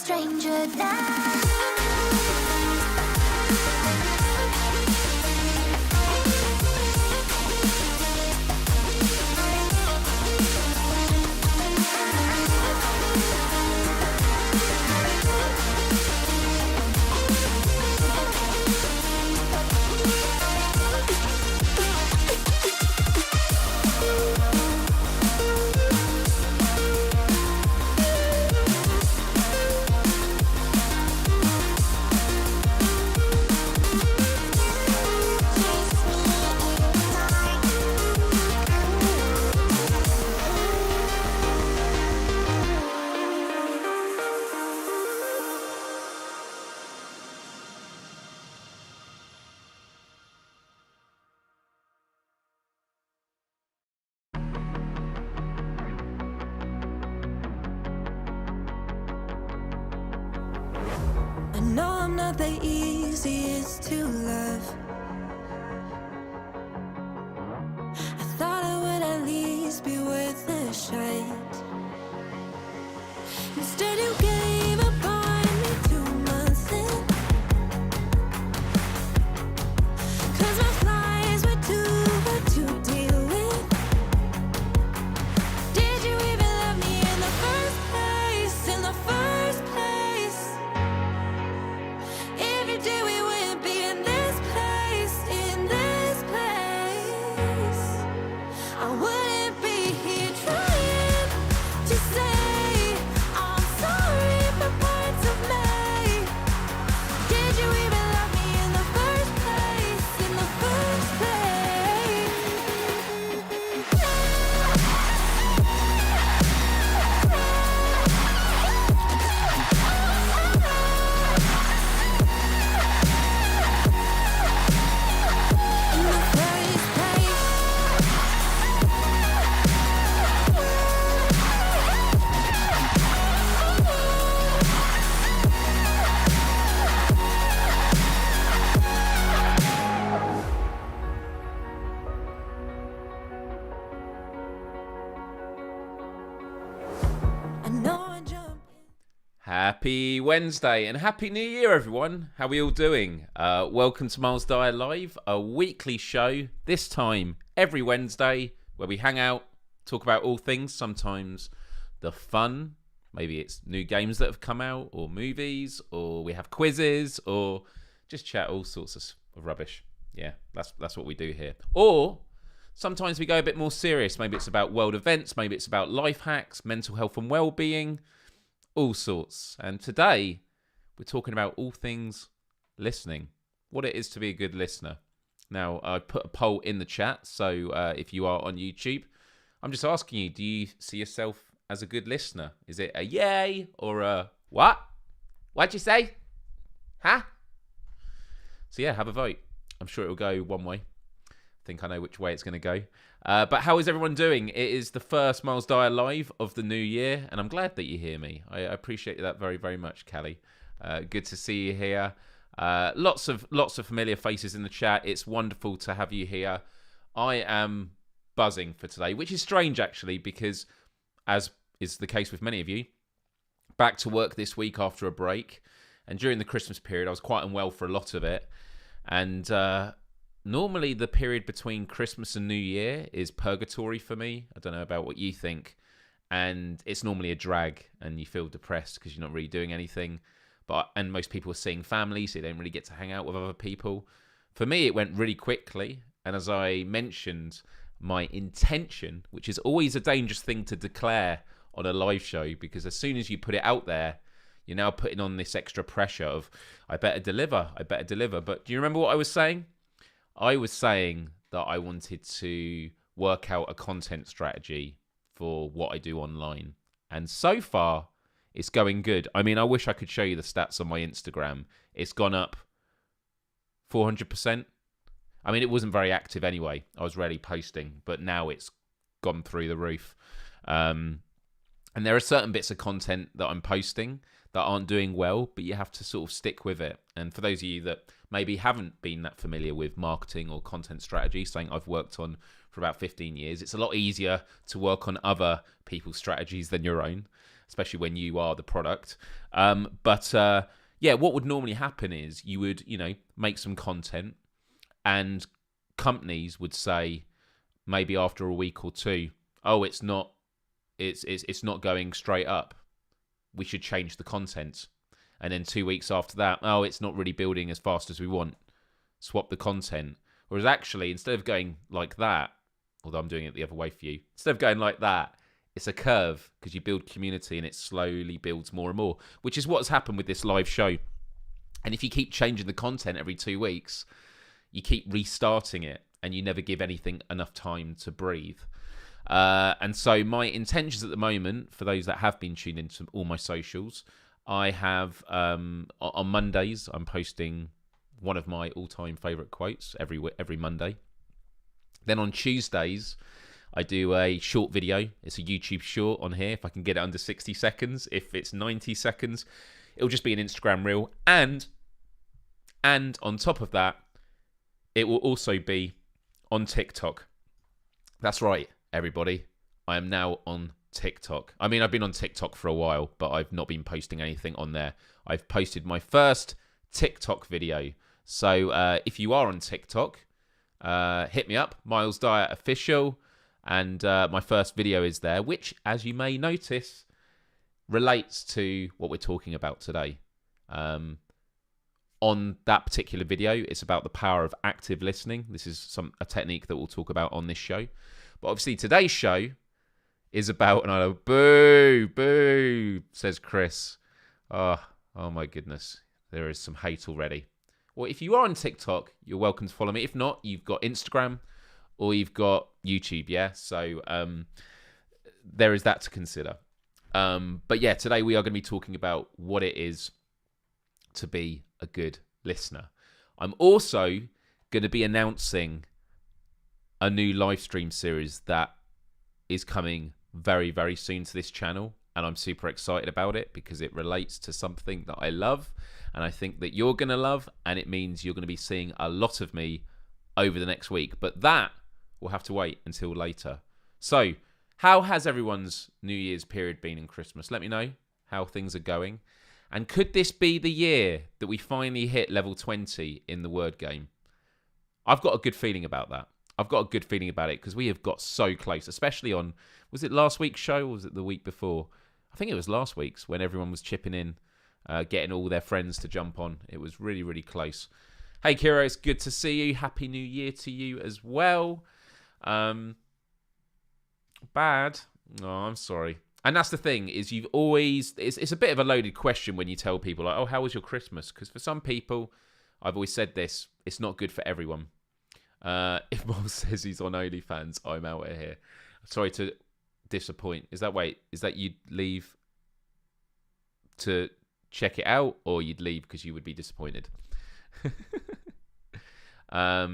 stranger now. I know I'm not the easiest to love. I thought I would at least be worth a shot. Instead you gave up on me 2 months in, 'cause my flies were too hard to deal with. Did you even love me in the first place? In the first place? If you did, we wouldn't be in this place. In this place, I wouldn't be here trying to say I'm sorry for parts of me. Did you even love me in the first place? In the first place? In the first place. I know I jumped. Happy Wednesday and Happy New Year, everyone. How are we all doing? Welcome to Myles Dyer Live, a weekly show, this time every Wednesday, where we hang out, talk about all things, sometimes the fun. Maybe it's new games that have come out, or movies, or we have quizzes, or just chat all sorts of rubbish. Yeah, that's what we do here. Or sometimes we go a bit more serious. Maybe it's about world events, maybe it's about life hacks, mental health and well-being, all sorts. And today, we're talking about all things listening, what it is to be a good listener. Now, I put a poll in the chat, so if you are on YouTube, I'm just asking you, do you see yourself as a good listener? Is it a yay or a what? What'd you say? Huh? So yeah, have a vote. I'm sure it'll go one way. I think I know which way it's going to go. But how is everyone doing? It is the first Myles Dyer Live of the new year, and I'm glad that you hear me. I appreciate that very, very much, Callie. Good to see you here. Lots of familiar faces in the chat. It's wonderful to have you here. I am buzzing for today, which is strange, actually, because as is the case with many of you, back to work this week after a break. And during the Christmas period, I was quite unwell for a lot of it. And normally the period between Christmas and New Year is purgatory for me. I don't know about what you think. And it's normally a drag and you feel depressed because you're not really doing anything. And most people are seeing family, so they don't really get to hang out with other people. For me, it went really quickly. And as I mentioned, my intention, which is always a dangerous thing to declare on a live show, because as soon as you put it out there, you're now putting on this extra pressure of, I better deliver. But do you remember what I was saying? I was saying that I wanted to work out a content strategy for what I do online. And so far, it's going good. I mean, I wish I could show you the stats on my Instagram. It's gone up 400%. I mean, it wasn't very active anyway. I was rarely posting, but now it's gone through the roof. And there are certain bits of content that I'm posting that aren't doing well, but you have to sort of stick with it. And for those of you that maybe haven't been that familiar with marketing or content strategy, something I've worked on for about 15 years, it's a lot easier to work on other people's strategies than your own. especially when you are the product. Yeah, what would normally happen is you would, make some content, and companies would say maybe after a week or two, oh, it's not going straight up. We should change the content. And then 2 weeks after that, oh, it's not really building as fast as we want. Swap the content. Whereas actually, instead of going like that, although I'm doing it the other way for you, instead of going like that, it's a curve, because you build community and it slowly builds more and more, which is what's happened with this live show. And if you keep changing the content every 2 weeks, you keep restarting it and you never give anything enough time to breathe. And so my intentions at the moment, for those that have been tuned into all my socials, I have, on Mondays, I'm posting one of my all-time favourite quotes every Monday. Then on Tuesdays, I do a short video. It's a YouTube short on here, if I can get it under 60 seconds. If it's 90 seconds, it'll just be an Instagram reel. And on top of that, it will also be on TikTok. That's right, everybody. I am now on TikTok. I mean, I've been on TikTok for a while, but I've not been posting anything on there. I've posted my first TikTok video. So if you are on TikTok, hit me up, Myles Dyer Official. And my first video is there, which, as you may notice, relates to what we're talking about today. On that particular video, it's about the power of active listening. This is a technique that we'll talk about on this show. But obviously, today's show is about, and I know, boo, boo, says Chris. Oh my goodness. There is some hate already. Well, if you are on TikTok, you're welcome to follow me. If not, you've got Instagram, or you've got YouTube, yeah? So there is that to consider. But yeah, today we are going to be talking about what it is to be a good listener. I'm also going to be announcing a new live stream series that is coming very, very soon to this channel. And I'm super excited about it because it relates to something that I love and I think that you're going to love. And it means you're going to be seeing a lot of me over the next week. But that we'll have to wait until later. So, how has everyone's New Year's period been in Christmas? Let me know how things are going. And could this be the year that we finally hit level 20 in the word game? I've got a good feeling about that. I've got a good feeling about it because we have got so close, especially on, was it last week's show or was it the week before? I think it was last week's when everyone was chipping in, getting all their friends to jump on. It was really, really close. Hey, Kira, it's good to see you. Happy New Year to you as well. Bad. Oh, I'm sorry. And that's the thing, is you've always, it's a bit of a loaded question when you tell people, like, oh, how was your Christmas? Because for some people, I've always said this, it's not good for everyone. If Miles says he's on OnlyFans, I'm out of here. Sorry to disappoint. Is that you'd leave to check it out, or you'd leave because you would be disappointed? Let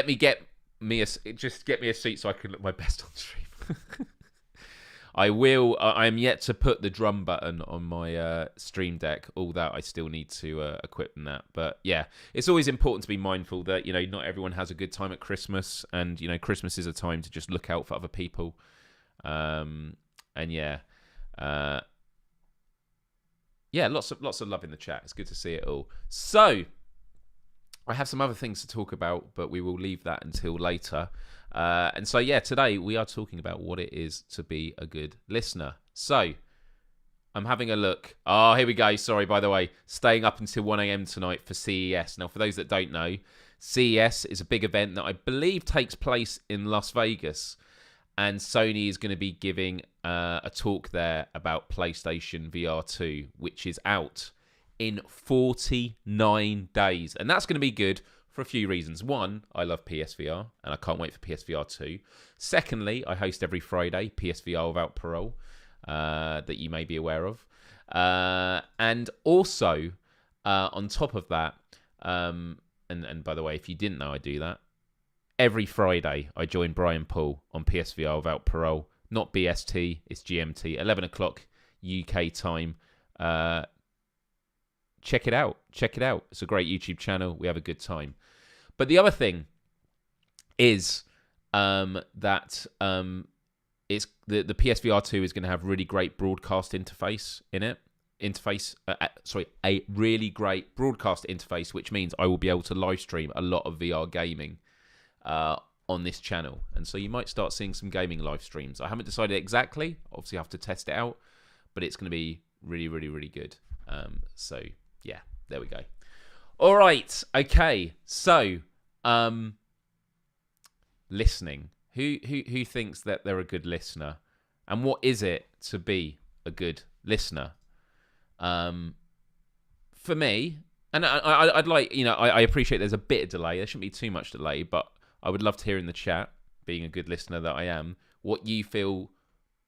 me get me a seat so I can look my best on stream. I will. I am yet to put the drum button on my Stream Deck. All that I still need to equip in that. But yeah, it's always important to be mindful that not everyone has a good time at Christmas, and Christmas is a time to just look out for other people. And yeah, lots of love in the chat. It's good to see it all. So I have some other things to talk about, but we will leave that until later. And so, yeah, today we are talking about what it is to be a good listener. So I'm having a look. Oh, here we go. Sorry, by the way, staying up until 1 a.m. tonight for CES. Now, for those that don't know, CES is a big event that I believe takes place in Las Vegas. And Sony is going to be giving a talk there about PlayStation VR 2, which is out in 49 days. And that's going to be good for a few reasons. One, I love PSVR, and I can't wait for PSVR 2. Secondly, I host every Friday PSVR Without Parole, that you may be aware of. And also, on top of that, and by the way, if you didn't know I do that, every Friday I join Brian Paul on PSVR Without Parole. Not BST, it's GMT, 11 o'clock UK time. Check it out. It's a great YouTube channel. We have a good time. But the other thing is that it's the PSVR 2 is going to have really great broadcast interface in it. A really great broadcast interface, which means I will be able to live stream a lot of VR gaming on this channel. And so you might start seeing some gaming live streams. I haven't decided exactly. Obviously, I have to test it out, but it's going to be really, really, really good. So, yeah, there we go. All right. Okay. So, listening. Who thinks that they're a good listener? And what is it to be a good listener? For me, and I'd like, I appreciate there's a bit of delay. There shouldn't be too much delay, but I would love to hear in the chat, being a good listener that I am, what you feel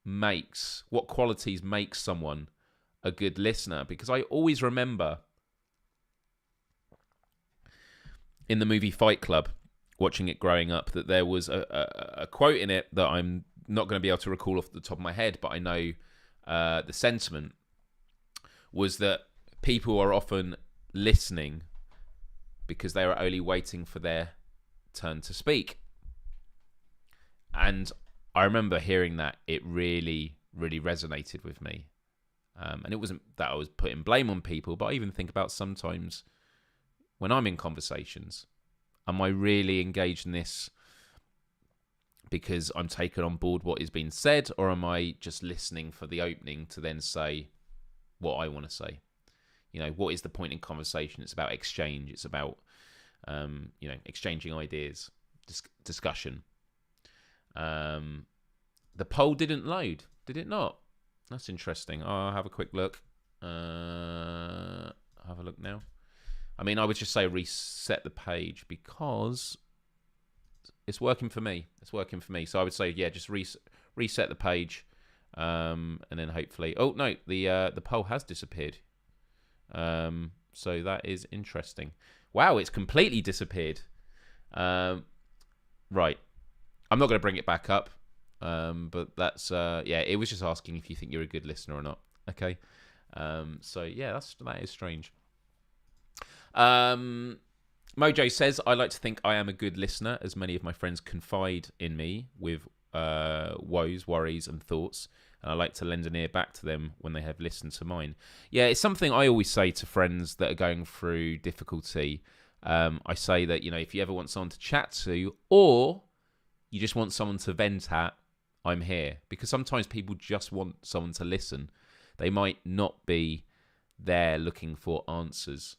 what qualities make someone a good listener. Because I always remember in the movie Fight Club, watching it growing up, that there was a quote in it that I'm not going to be able to recall off the top of my head, but I know the sentiment was that people are often listening because they are only waiting for their turn to speak. And I remember hearing that. It really, really resonated with me. And it wasn't that I was putting blame on people, but I even think about sometimes when I'm in conversations, am I really engaged in this because I'm taking on board what is being said, or am I just listening for the opening to then say what I want to say? What is the point in conversation? It's about exchange. It's about, exchanging ideas, discussion. The poll didn't load, did it not? That's interesting. I'll have a quick look. Have a look now. I mean, I would just say reset the page because it's working for me. So I would say, yeah, just reset the page, and then hopefully. Oh no, the poll has disappeared. So that is interesting. Wow, it's completely disappeared. Right, I'm not going to bring it back up. But that's it was just asking if you think you're a good listener or not. Okay. So yeah, that is strange. Mojo says, I like to think I am a good listener, as many of my friends confide in me with woes, worries, and thoughts, and I like to lend an ear back to them when they have listened to mine. Yeah, it's something I always say to friends that are going through difficulty. I say that, if you ever want someone to chat to, or you just want someone to vent at, I'm here. Because sometimes people just want someone to listen. They might not be there looking for answers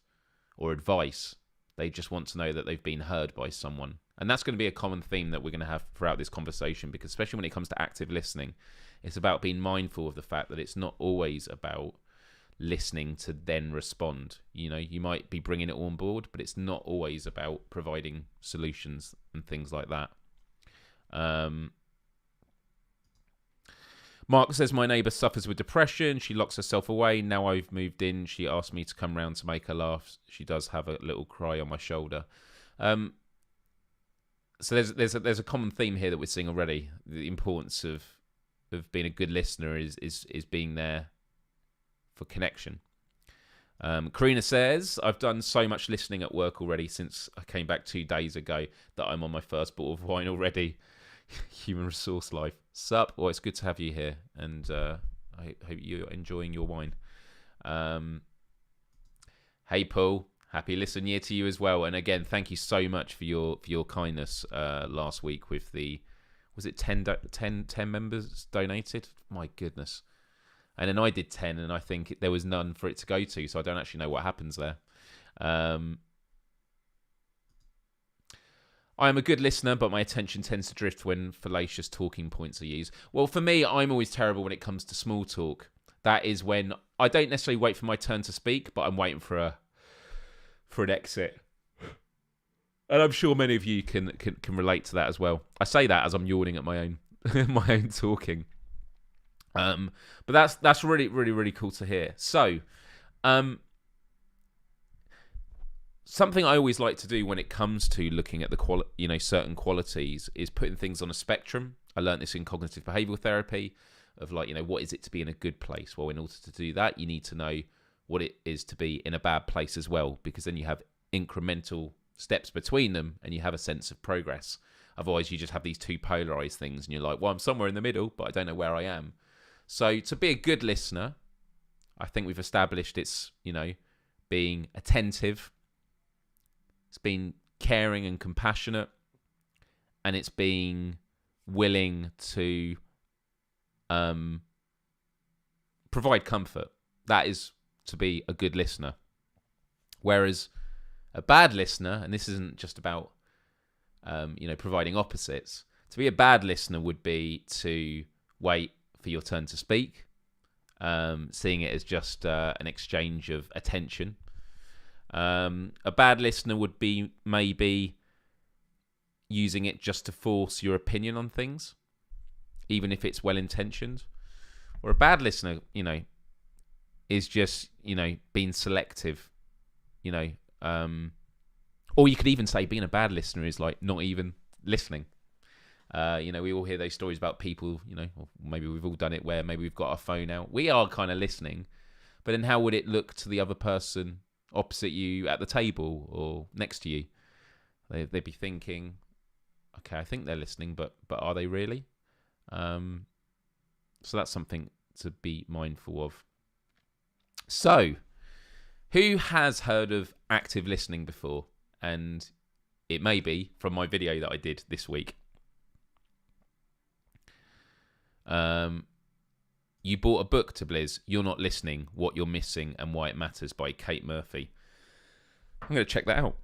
or advice. They just want to know that they've been heard by someone. And that's going to be a common theme that we're going to have throughout this conversation, because especially when it comes to active listening, it's about being mindful of the fact that it's not always about listening to then respond. You might be bringing it on board, but it's not always about providing solutions and things like that. Mark says, my neighbour suffers with depression. She locks herself away. Now I've moved in. She asked me to come round to make her laugh. She does have a little cry on my shoulder. So there's a common theme here that we're seeing already. The importance of being a good listener is being there for connection. Karina says, I've done so much listening at work already since I came back 2 days ago that I'm on my first bottle of wine already. Human resource life. Sup? Well, it's good to have you here, and I hope you're enjoying your wine. Hey, Paul. Happy listen year to you as well. And again, thank you so much for your kindness last week with the... Was it 10 members donated? My goodness. And then I did 10, and I think there was none for it to go to, so I don't actually know what happens there. I am a good listener, but my attention tends to drift when fallacious talking points are used. Well, for me, I'm always terrible when it comes to small talk. That is when I don't necessarily wait for my turn to speak, but I'm waiting for an exit. And I'm sure many of you can relate to that as well. I say that as I'm yawning at my own my own talking. But that's really, really, really cool to hear. So, something I always like to do when it comes to looking at the certain qualities is putting things on a spectrum. I learned this in cognitive behavioral therapy of what is it to be in a good place? Well, in order to do that, you need to know what it is to be in a bad place as well, because then you have incremental steps between them and you have a sense of progress. Otherwise, you just have these two polarized things, and you're like, well, I'm somewhere in the middle, but I don't know where I am. So to be a good listener, I think we've established it's, being attentive, it's being caring and compassionate, and it's being willing to provide comfort. That is to be a good listener. Whereas a bad listener, and this isn't just about providing opposites. To be a bad listener would be to wait for your turn to speak, seeing it as just an exchange of attention. A bad listener would be maybe using it just to force your opinion on things, even if it's well-intentioned. Or a bad listener, is just, being selective, or you could even say being a bad listener is like not even listening. We all hear those stories about people, or maybe we've all done it where maybe we've got our phone out. We are kind of listening, but then how would it look to the other person opposite you at the table or next to you? They'd be thinking, okay, I think they're listening, but are they really? So that's something to be mindful of. So, who has heard of active listening before? And it may be from my video that I did this week. You bought a book to Blizz, You're Not Listening, What You're Missing and Why It Matters by Kate Murphy. I'm going to check that out.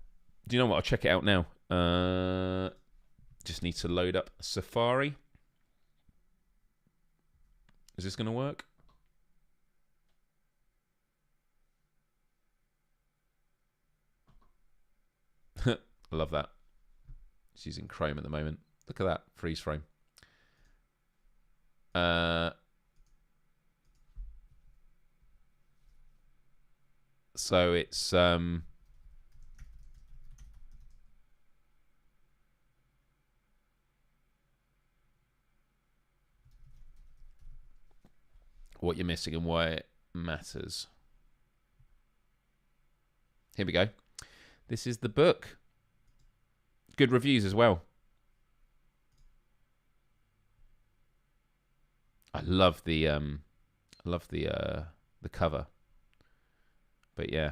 Do you know what? I'll check it out now. Just need to load up Safari. Is this going to work? I love that. It's using Chrome at the moment. Look at that freeze frame. So it's what you're missing and why it matters. Here we go. This is the book. Good reviews as well. I love the cover. But yeah.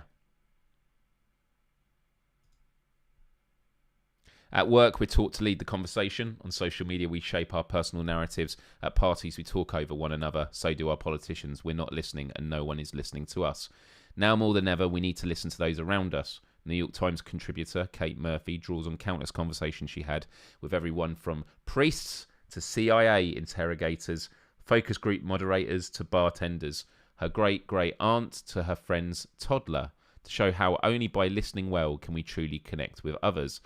At work, we're taught to lead the conversation. On social media, we shape our personal narratives. At parties, we talk over one another. So do our politicians. We're not listening, and no one is listening to us. Now more than ever, we need to listen to those around us. New York Times contributor Kate Murphy draws on countless conversations she had with everyone from priests to CIA interrogators, focus group moderators to bartenders, her great-great-aunt to her friend's toddler, to show how only by listening well can we truly connect with others.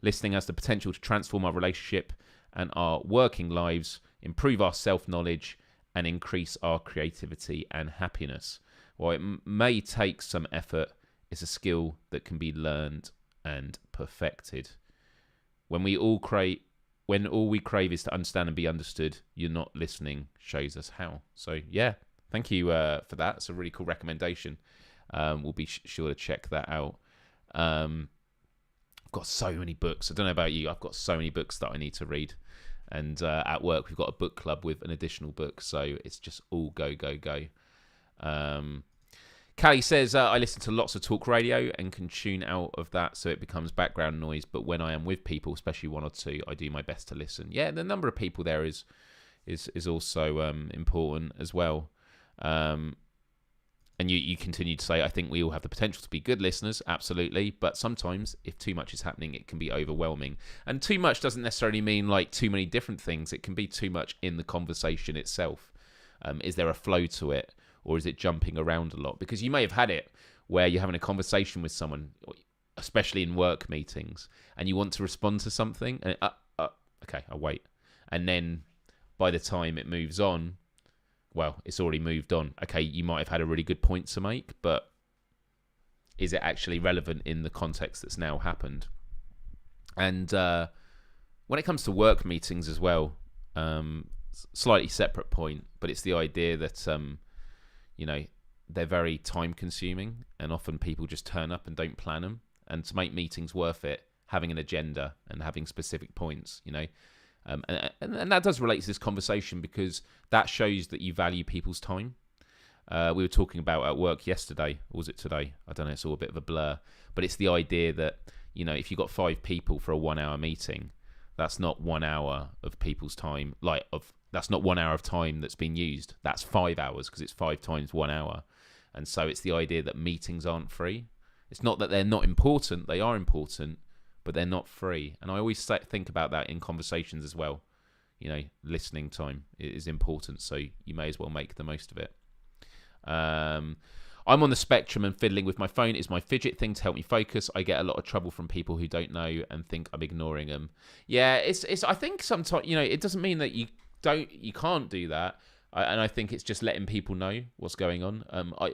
Listening has the potential to transform our relationship and our working lives, improve our self-knowledge, and increase our creativity and happiness. While it may take some effort, it's a skill that can be learned and perfected. When all we crave is to understand and be understood, You're Not Listening shows us how. So yeah, thank you for that. It's a really cool recommendation. We'll be sure to check that out. I've got so many books. I don't know about you. I've got so many books that I need to read. And at work, we've got a book club with an additional book. So it's just all go, go, go. Callie says, I listen to lots of talk radio and can tune out of that so it becomes background noise. But when I am with people, especially one or two, I do my best to listen. Yeah, the number of people there is also important as well. And you continue to say, I think we all have the potential to be good listeners, absolutely. But sometimes, if too much is happening, it can be overwhelming. And too much doesn't necessarily mean like too many different things. It can be too much in the conversation itself. Is there a flow to it? Or is it jumping around a lot? Because you may have had it where you're having a conversation with someone, especially in work meetings, and you want to respond to something. And okay, I'll wait. And then by the time it moves on, well, it's already moved on. Okay, you might have had a really good point to make, but is it actually relevant in the context that's now happened? And when it comes to work meetings as well, slightly separate point, but it's the idea that they're very time consuming, and often people just turn up and don't plan them. And to make meetings worth it, having an agenda and having specific points, you know. And that does relate to this conversation because that shows that you value people's time. We were talking about at work yesterday, or was it today? I don't know, it's all a bit of a blur. But it's the idea that, you know, if you've got 5 people for a 1 hour meeting, that's not 1 hour of people's time, that's not 1 hour of time that's been used. That's 5 hours because it's 5 times 1 hour. And so it's the idea that meetings aren't free. It's not that they're not important, they are important, but they're not free. And I always think about that in conversations as well. You know, listening time is important, so you may as well make the most of it. I'm on the spectrum and fiddling with my phone is my fidget thing to help me focus. I get a lot of trouble from people who don't know and think I'm ignoring them. Yeah, it's. I think sometimes, you know, it doesn't mean that you can't do that. And I think it's just letting people know what's going on.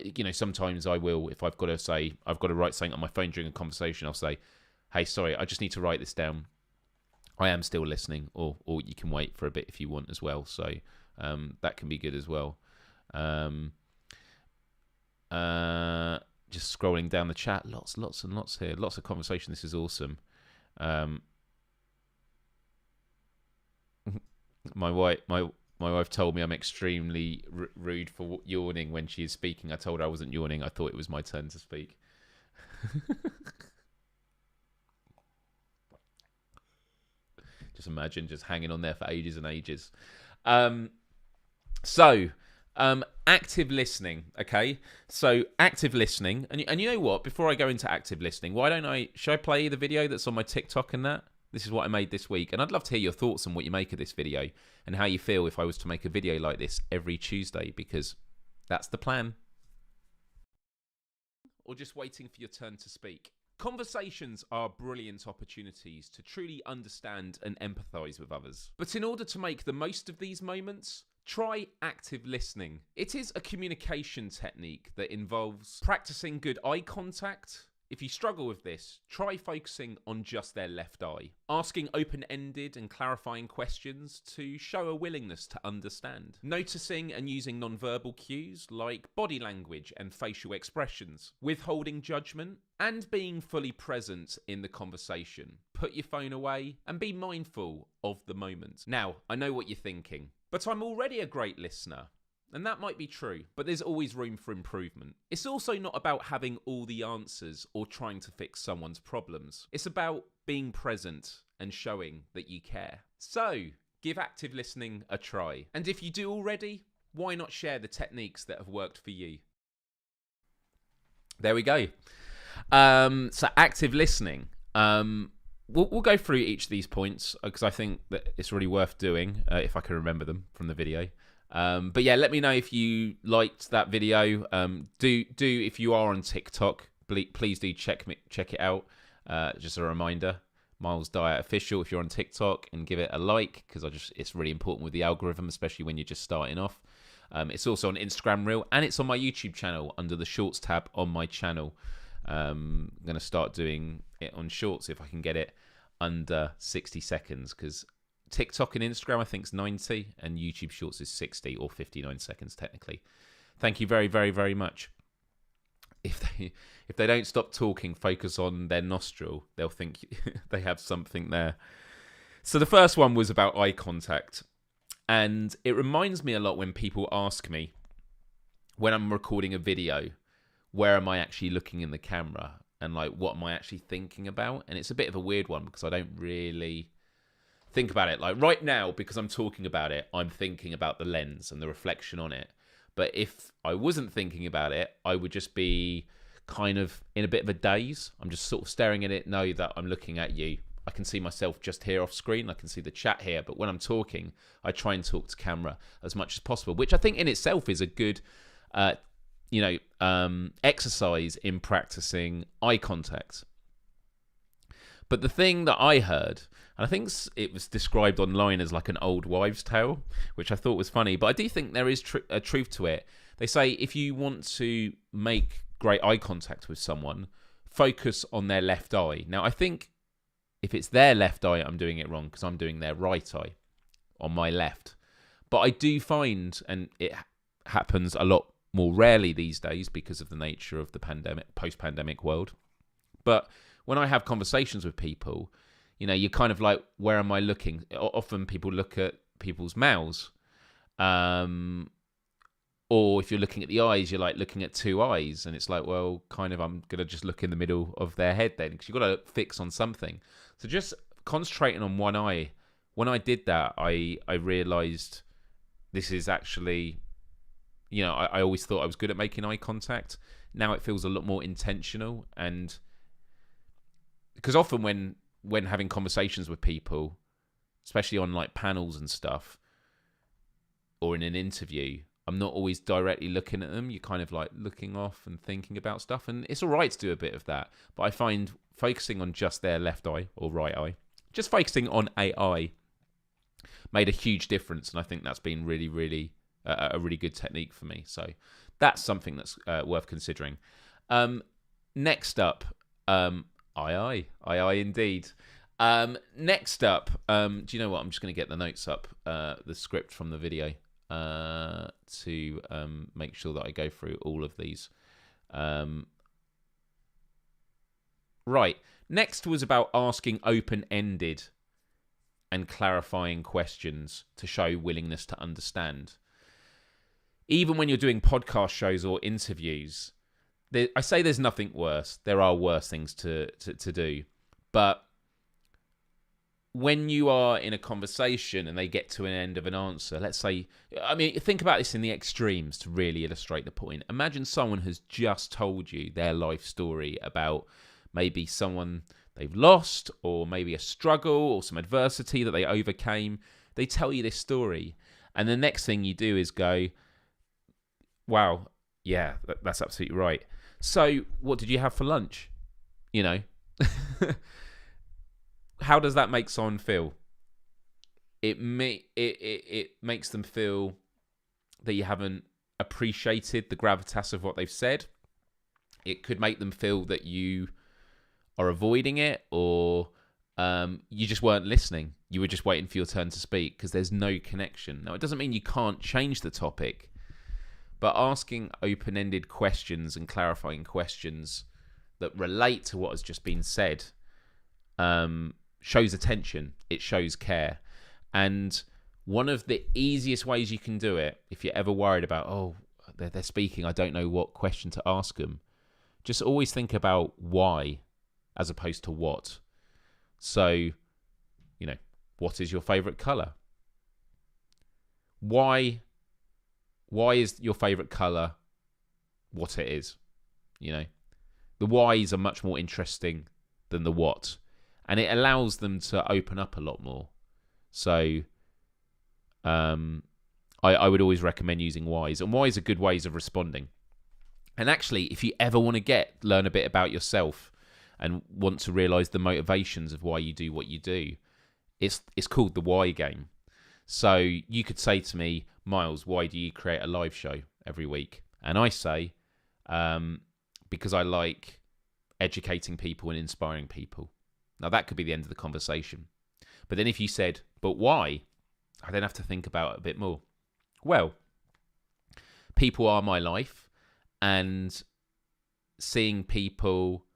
You know, sometimes I will, if I've got to write something on my phone during a conversation, I'll say, hey, sorry, I just need to write this down. I am still listening, or you can wait for a bit if you want as well. So that can be good as well. Just scrolling down the chat, lots and lots here, lots of conversation. This is awesome. My wife told me I'm extremely rude for yawning when she is speaking. I told her I wasn't yawning. I thought it was my turn to speak. Just imagine just hanging on there for ages and ages. Active listening, okay? So active listening, and you know what? Before I go into active listening, should I play the video that's on my TikTok and that? This is what I made this week, and I'd love to hear your thoughts on what you make of this video and how you feel if I was to make a video like this every Tuesday, because that's the plan. Or just waiting for your turn to speak. Conversations are brilliant opportunities to truly understand and empathise with others. But in order to make the most of these moments, try active listening. It is a communication technique that involves practicing good eye contact. If you struggle with this, try focusing on just their left eye. Asking open-ended and clarifying questions to show a willingness to understand. Noticing and using non-verbal cues like body language and facial expressions. Withholding judgment and being fully present in the conversation. Put your phone away and be mindful of the moment. Now, I know what you're thinking, but I'm already a great listener. And that might be true, but there's always room for improvement. It's also not about having all the answers or trying to fix someone's problems. It's about being present and showing that you care. So, give active listening a try. And if you do already, why not share the techniques that have worked for you? There we go. So active listening. We'll go through each of these points because I think that it's really worth doing if I can remember them from the video. But yeah, let me know if you liked that video. Do if you are on TikTok, please do check it out. Just a reminder, Myles Dyer official if you're on TikTok, and give it a like because it's really important with the algorithm, especially when you're just starting off. It's also on Instagram Reel, and it's on my YouTube channel under the Shorts tab on my channel. I'm going to start doing it on Shorts if I can get it under 60 seconds because TikTok and Instagram I think is 90 and YouTube Shorts is 60 or 59 seconds technically. Thank you very, very, very much. If they don't stop talking, focus on their nostril, they'll think they have something there. So the first one was about eye contact. And it reminds me a lot when people ask me when I'm recording a video, where am I actually looking in the camera? And like, what am I actually thinking about? And it's a bit of a weird one because I don't really think about it. Like right now, because I'm talking about it, I'm thinking about the lens and the reflection on it. But if I wasn't thinking about it, I would just be kind of in a bit of a daze. I'm just sort of staring at it, know that I'm looking at you. I can see myself just here off screen. I can see the chat here. But when I'm talking, I try and talk to camera as much as possible, which I think in itself is a good, exercise in practicing eye contact. But the thing that I heard, and I think it was described online as like an old wives' tale, which I thought was funny, but I do think there is a truth to it. They say if you want to make great eye contact with someone, focus on their left eye. Now, I think if it's their left eye, I'm doing it wrong because I'm doing their right eye on my left. But I do find, and it happens a lot more rarely these days because of the nature of the pandemic, post-pandemic world. But when I have conversations with people, you're kind of like, where am I looking? Often people look at people's mouths. Or if you're looking at the eyes, you're like looking at two eyes. And it's like, well, kind of, I'm going to just look in the middle of their head then, because you've got to fix on something. So just concentrating on one eye. When I did that, I realized this is actually, I always thought I was good at making eye contact. Now it feels a lot more intentional. And because often when having conversations with people, especially on like panels and stuff, or in an interview, I'm not always directly looking at them. You're kind of like looking off and thinking about stuff. And it's all right to do a bit of that. But I find focusing on just their left eye or right eye, just focusing on a eye, made a huge difference. And I think that's been really, really a really good technique for me. So that's something that's worth considering. Next up, aye indeed. Next up, do you know what? I'm just going to get the notes up, the script from the video, to make sure that I go through all of these. Right. Next was about asking open-ended and clarifying questions to show willingness to understand. Even when you're doing podcast shows or interviews, I say there's nothing worse. There are worse things to do. But when you are in a conversation and they get to an end of an answer, let's say, think about this in the extremes to really illustrate the point. Imagine someone has just told you their life story about maybe someone they've lost, or maybe a struggle or some adversity that they overcame. They tell you this story, and the next thing you do is go, wow, yeah, that's absolutely right. So what did you have for lunch? How does that make someone feel? It makes them feel that you haven't appreciated the gravitas of what they've said. It could make them feel that you are avoiding it, or you just weren't listening. You were just waiting for your turn to speak because there's no connection. Now, it doesn't mean you can't change the topic, but asking open-ended questions and clarifying questions that relate to what has just been said shows attention. It shows care. And one of the easiest ways you can do it, if you're ever worried about, oh, they're speaking, I don't know what question to ask them, just always think about why as opposed to what. So, what is your favorite color? Why is your favorite color what it is? The whys are much more interesting than the what. And it allows them to open up a lot more. So I would always recommend using whys. And whys are good ways of responding. And actually, if you ever want to learn a bit about yourself and want to realise the motivations of why you do what you do, it's called the why game. So you could say to me, Myles, why do you create a live show every week? And I say, because I like educating people and inspiring people. Now, that could be the end of the conversation. But then if you said, but why? I then have to think about it a bit more. Well, people are my life, and seeing people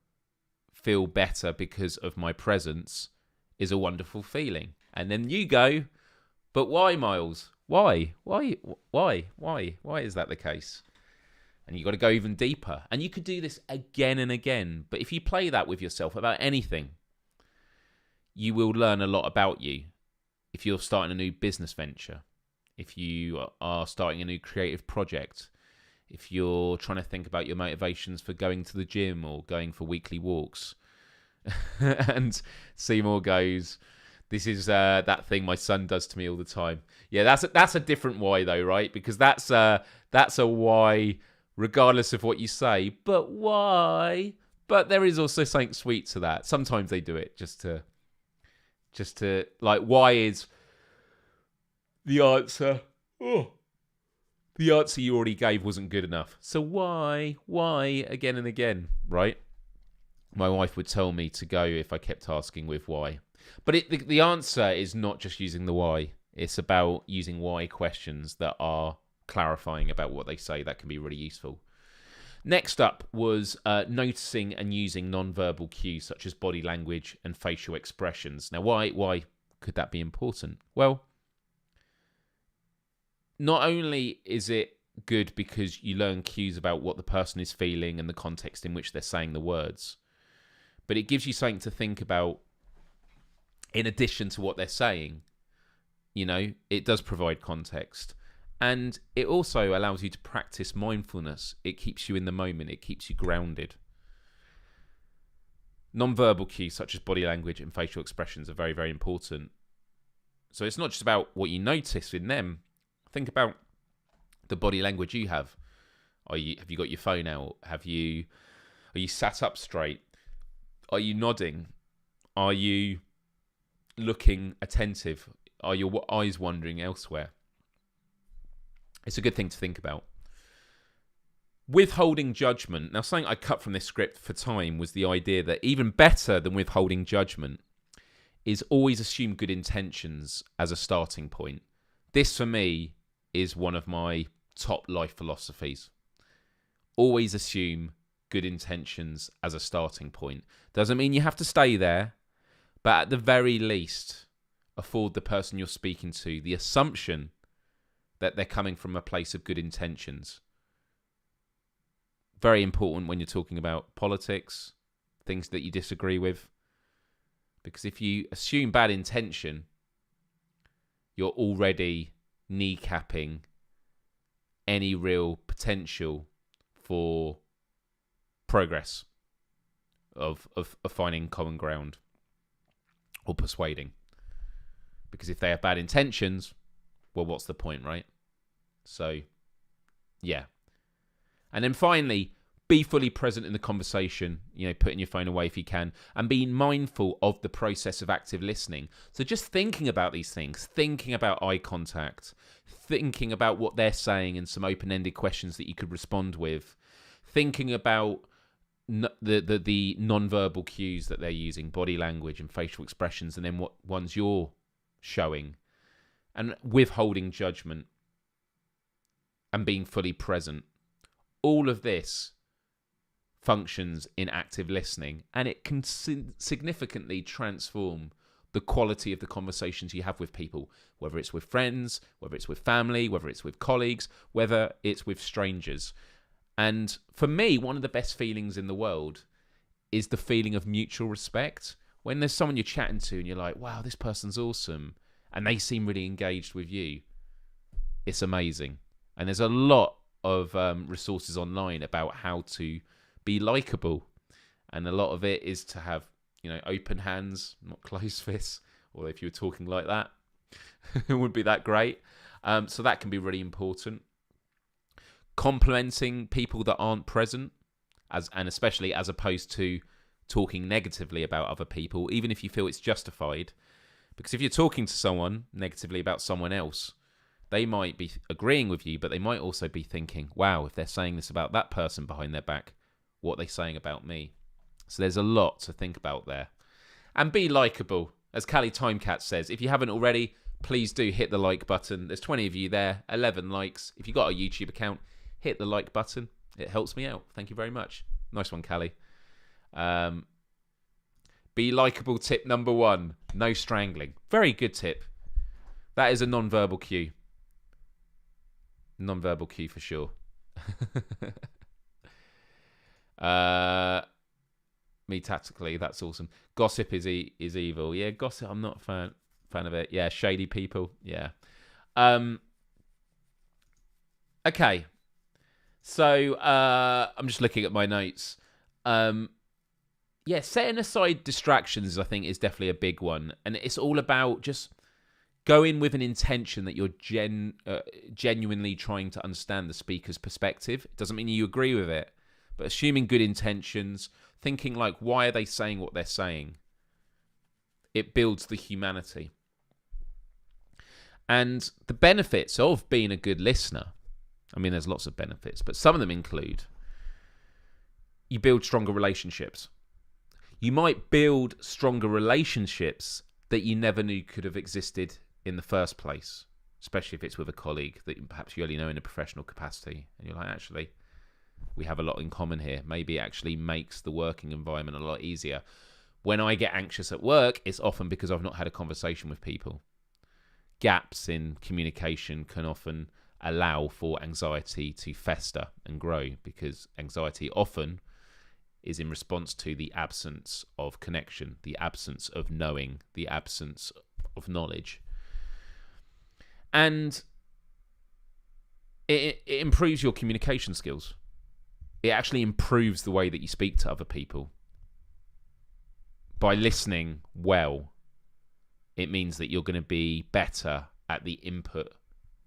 feel better because of my presence is a wonderful feeling. And then you go, but why, Myles? Why? Why is that the case? And you've got to go even deeper. And you could do this again and again. But if you play that with yourself about anything, you will learn a lot about you. If you're starting a new business venture, if you are starting a new creative project, if you're trying to think about your motivations for going to the gym or going for weekly walks. And Seymour goes, this is that thing my son does to me all the time. Yeah, that's a different why though, right? Because that's a why regardless of what you say. But why? But there is also something sweet to that. Sometimes they do it just to like, why is the answer? Oh, the answer you already gave wasn't good enough. So why again and again, right? My wife would tell me to go if I kept asking with why. But the answer is not just using the why. It's about using why questions that are clarifying about what they say. That can be really useful. Next up was noticing and using non-verbal cues such as body language and facial expressions. Now, why could that be important? Well, not only is it good because you learn cues about what the person is feeling and the context in which they're saying the words, but it gives you something to think about in addition to what they're saying. You know, it does provide context. And it also allows you to practice mindfulness. It keeps you in the moment. It keeps you grounded. Non-verbal cues such as body language and facial expressions are very, very important. So it's not just about what you notice in them. Think about the body language you have. Have you got your phone out? Are you sat up straight? Are you nodding? Are you looking attentive? Are your eyes wandering elsewhere? It's a good thing to think about. Withholding judgment. Now, something I cut from this script for time was the idea that even better than withholding judgment is always assume good intentions as a starting point. This, for me, is one of my top life philosophies. Always assume good intentions as a starting point. Doesn't mean you have to stay there, but at the very least, afford the person you're speaking to the assumption that they're coming from a place of good intentions. Very important when you're talking about politics, things that you disagree with. Because if you assume bad intention, you're already kneecapping any real potential for progress of finding common ground or persuading. Because if they have bad intentions, well, what's the point, right? So, yeah. And then finally, be fully present in the conversation, putting your phone away if you can, and being mindful of the process of active listening. So just thinking about these things, thinking about eye contact, thinking about what they're saying and some open-ended questions that you could respond with, thinking about the non-verbal cues that they're using, body language and facial expressions, and then what ones you're showing, and withholding judgment and being fully present. All of this functions in active listening, and it can significantly transform the quality of the conversations you have with people, whether it's with friends, whether it's with family, whether it's with colleagues, whether it's with strangers. And for me, one of the best feelings in the world is the feeling of mutual respect. When there's someone you're chatting to and you're like, wow, this person's awesome, and they seem really engaged with you, it's amazing. And there's a lot of resources online about how to be likable. And a lot of it is to have, open hands, not closed fists. Or if you were talking like that, it wouldn't be that great. So that can be really important. Complimenting people that aren't present, and especially as opposed to talking negatively about other people, even if you feel it's justified. Because if you're talking to someone negatively about someone else, they might be agreeing with you, but they might also be thinking, wow, if they're saying this about that person behind their back, what are they saying about me? So there's a lot to think about there. And be likable. As Callie Timecat says, if you haven't already, please do hit the like button. There's 20 of you there, 11 likes. If you've got a YouTube account, hit the like button. It helps me out. Thank you very much. Nice one, Callie. Be likable tip number 1. No strangling. Very good tip. That is a non-verbal cue. Non-verbal cue for sure. Me tactically, that's awesome. Gossip is evil. Yeah, gossip, I'm not a fan of it. Yeah, shady people. Yeah. Okay. So I'm just looking at my notes. Yeah, setting aside distractions, I think, is definitely a big one. And it's all about just go in with an intention that you're genuinely trying to understand the speaker's perspective. It doesn't mean you agree with it, but assuming good intentions, thinking like, why are they saying what they're saying? It builds the humanity. And the benefits of being a good listener, I mean, there's lots of benefits, but some of them include you build stronger relationships. You might build stronger relationships that you never knew could have existed in the first place, especially if it's with a colleague that perhaps you only know in a professional capacity. And you're like, actually, we have a lot in common here. Maybe it actually makes the working environment a lot easier. When I get anxious at work, it's often because I've not had a conversation with people. Gaps in communication can often allow for anxiety to fester and grow, because anxiety often is in response to the absence of connection, the absence of knowing, the absence of knowledge. And it improves your communication skills. It actually improves the way that you speak to other people. By listening well, it means that you're going to be better at the input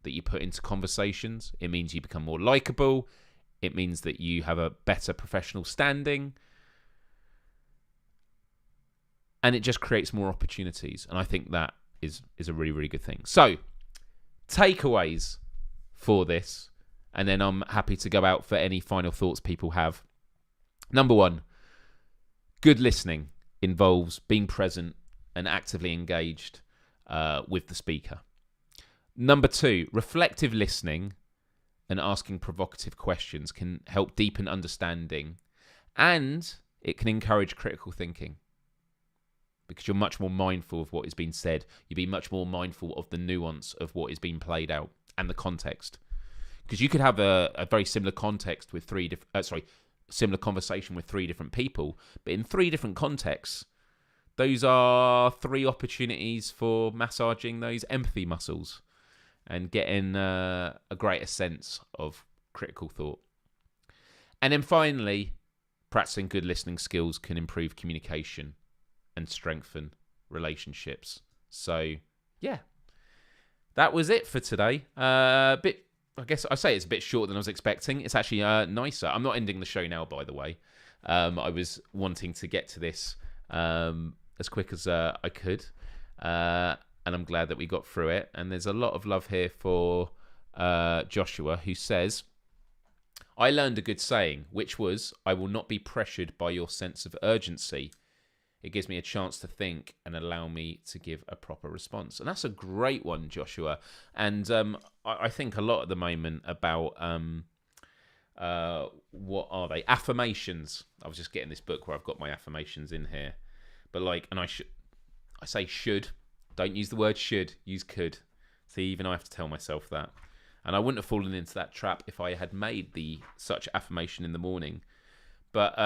that you put into conversations. It means you become more likable. It means that you have a better professional standing. And it just creates more opportunities. And I think that is a really, really good thing. So, takeaways for this, and then I'm happy to go out for any final thoughts people have. Number one, good listening involves being present and actively engaged with the speaker. Number two, reflective listening and asking provocative questions can help deepen understanding, and it can encourage critical thinking, because you're much more mindful of what is being said. You'll be much more mindful of the nuance of what is being played out and the context. Because you could have a very similar context with similar conversation with three different people, but in three different contexts, those are three opportunities for massaging those empathy muscles and getting a greater sense of critical thought. And then finally, practicing good listening skills can improve communication and strengthen relationships. So, yeah, that was it for today. I guess I say it's a bit shorter than I was expecting. It's actually nicer. I'm not ending the show now, by the way. I was wanting to get to this as quick as I could. And I'm glad that we got through it. And there's a lot of love here for Joshua, who says, I learned a good saying, which was, I will not be pressured by your sense of urgency. It gives me a chance to think and allow me to give a proper response. And that's a great one, Joshua. And I think a lot at the moment about, what are they? Affirmations. I was just getting this book where I've got my affirmations in here. But I say should. Don't use the word should, use could. See, even I have to tell myself that. And I wouldn't have fallen into that trap if I had made such affirmation in the morning. But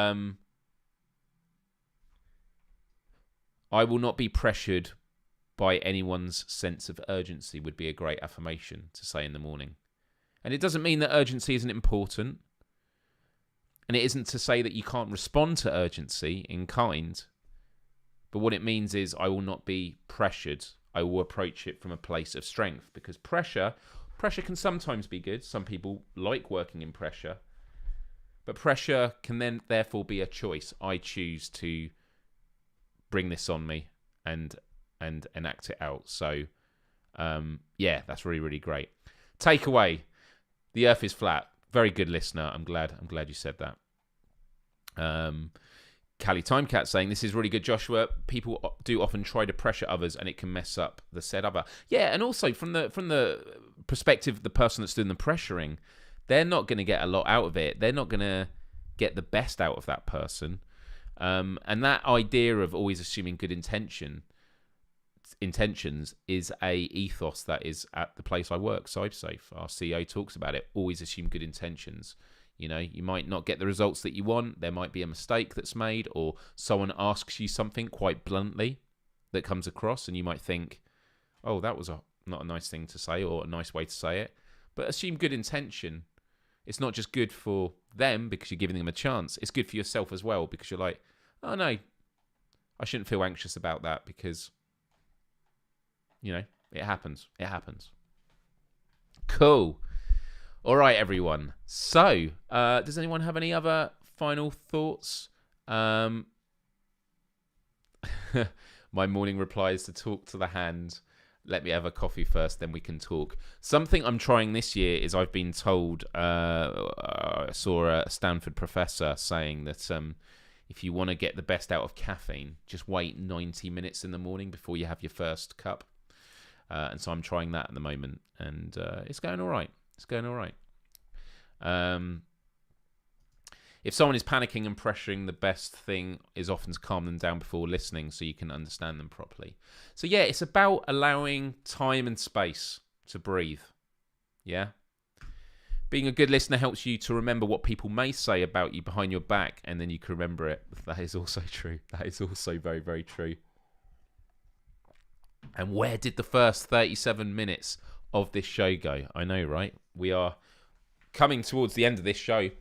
I will not be pressured by anyone's sense of urgency would be a great affirmation to say in the morning. And it doesn't mean that urgency isn't important. And it isn't to say that you can't respond to urgency in kind. But what it means is I will not be pressured. I will approach it from a place of strength, because pressure can sometimes be good. Some people like working in pressure. But pressure can then therefore be a choice. I choose to bring this on me and act it out. So, yeah, that's really, really great. Takeaway: the earth is flat. Very good listener. I'm glad you said that. Callie Timecat saying, this is really good, Joshua. People do often try to pressure others and it can mess up the said other. Yeah, and also from the perspective of the person that's doing the pressuring, they're not going to get a lot out of it. They're not going to get the best out of that person. And that idea of always assuming good intentions is a ethos that is at the place I work, CyberSafe. Our CEO talks about it. Always assume good intentions. You know, you might not get the results that you want. There might be a mistake that's made, or someone asks you something quite bluntly that comes across, and you might think, oh, that was not a nice thing to say or a nice way to say it. But assume good intention. It's not just good for them because you're giving them a chance. It's good for yourself as well, because you're like, oh, no, I shouldn't feel anxious about that because, you know, it happens. It happens. Cool. All right, everyone. So, does anyone have any other final thoughts? My morning reply is to talk to the hand. Let me have a coffee first, then we can talk. Something I'm trying this year is I've been told, I saw a Stanford professor saying that if you want to get the best out of caffeine, just wait 90 minutes in the morning before you have your first cup. And so I'm trying that at the moment, and it's going all right. It's going all right. If someone is panicking and pressuring, the best thing is often to calm them down before listening so you can understand them properly. So yeah, it's about allowing time and space to breathe. Yeah? Being a good listener helps you to remember what people may say about you behind your back, and then you can remember it. That is also true. That is also very, very true. And where did the first 37 minutes of this show go? I know, right? We are coming towards the end of this show.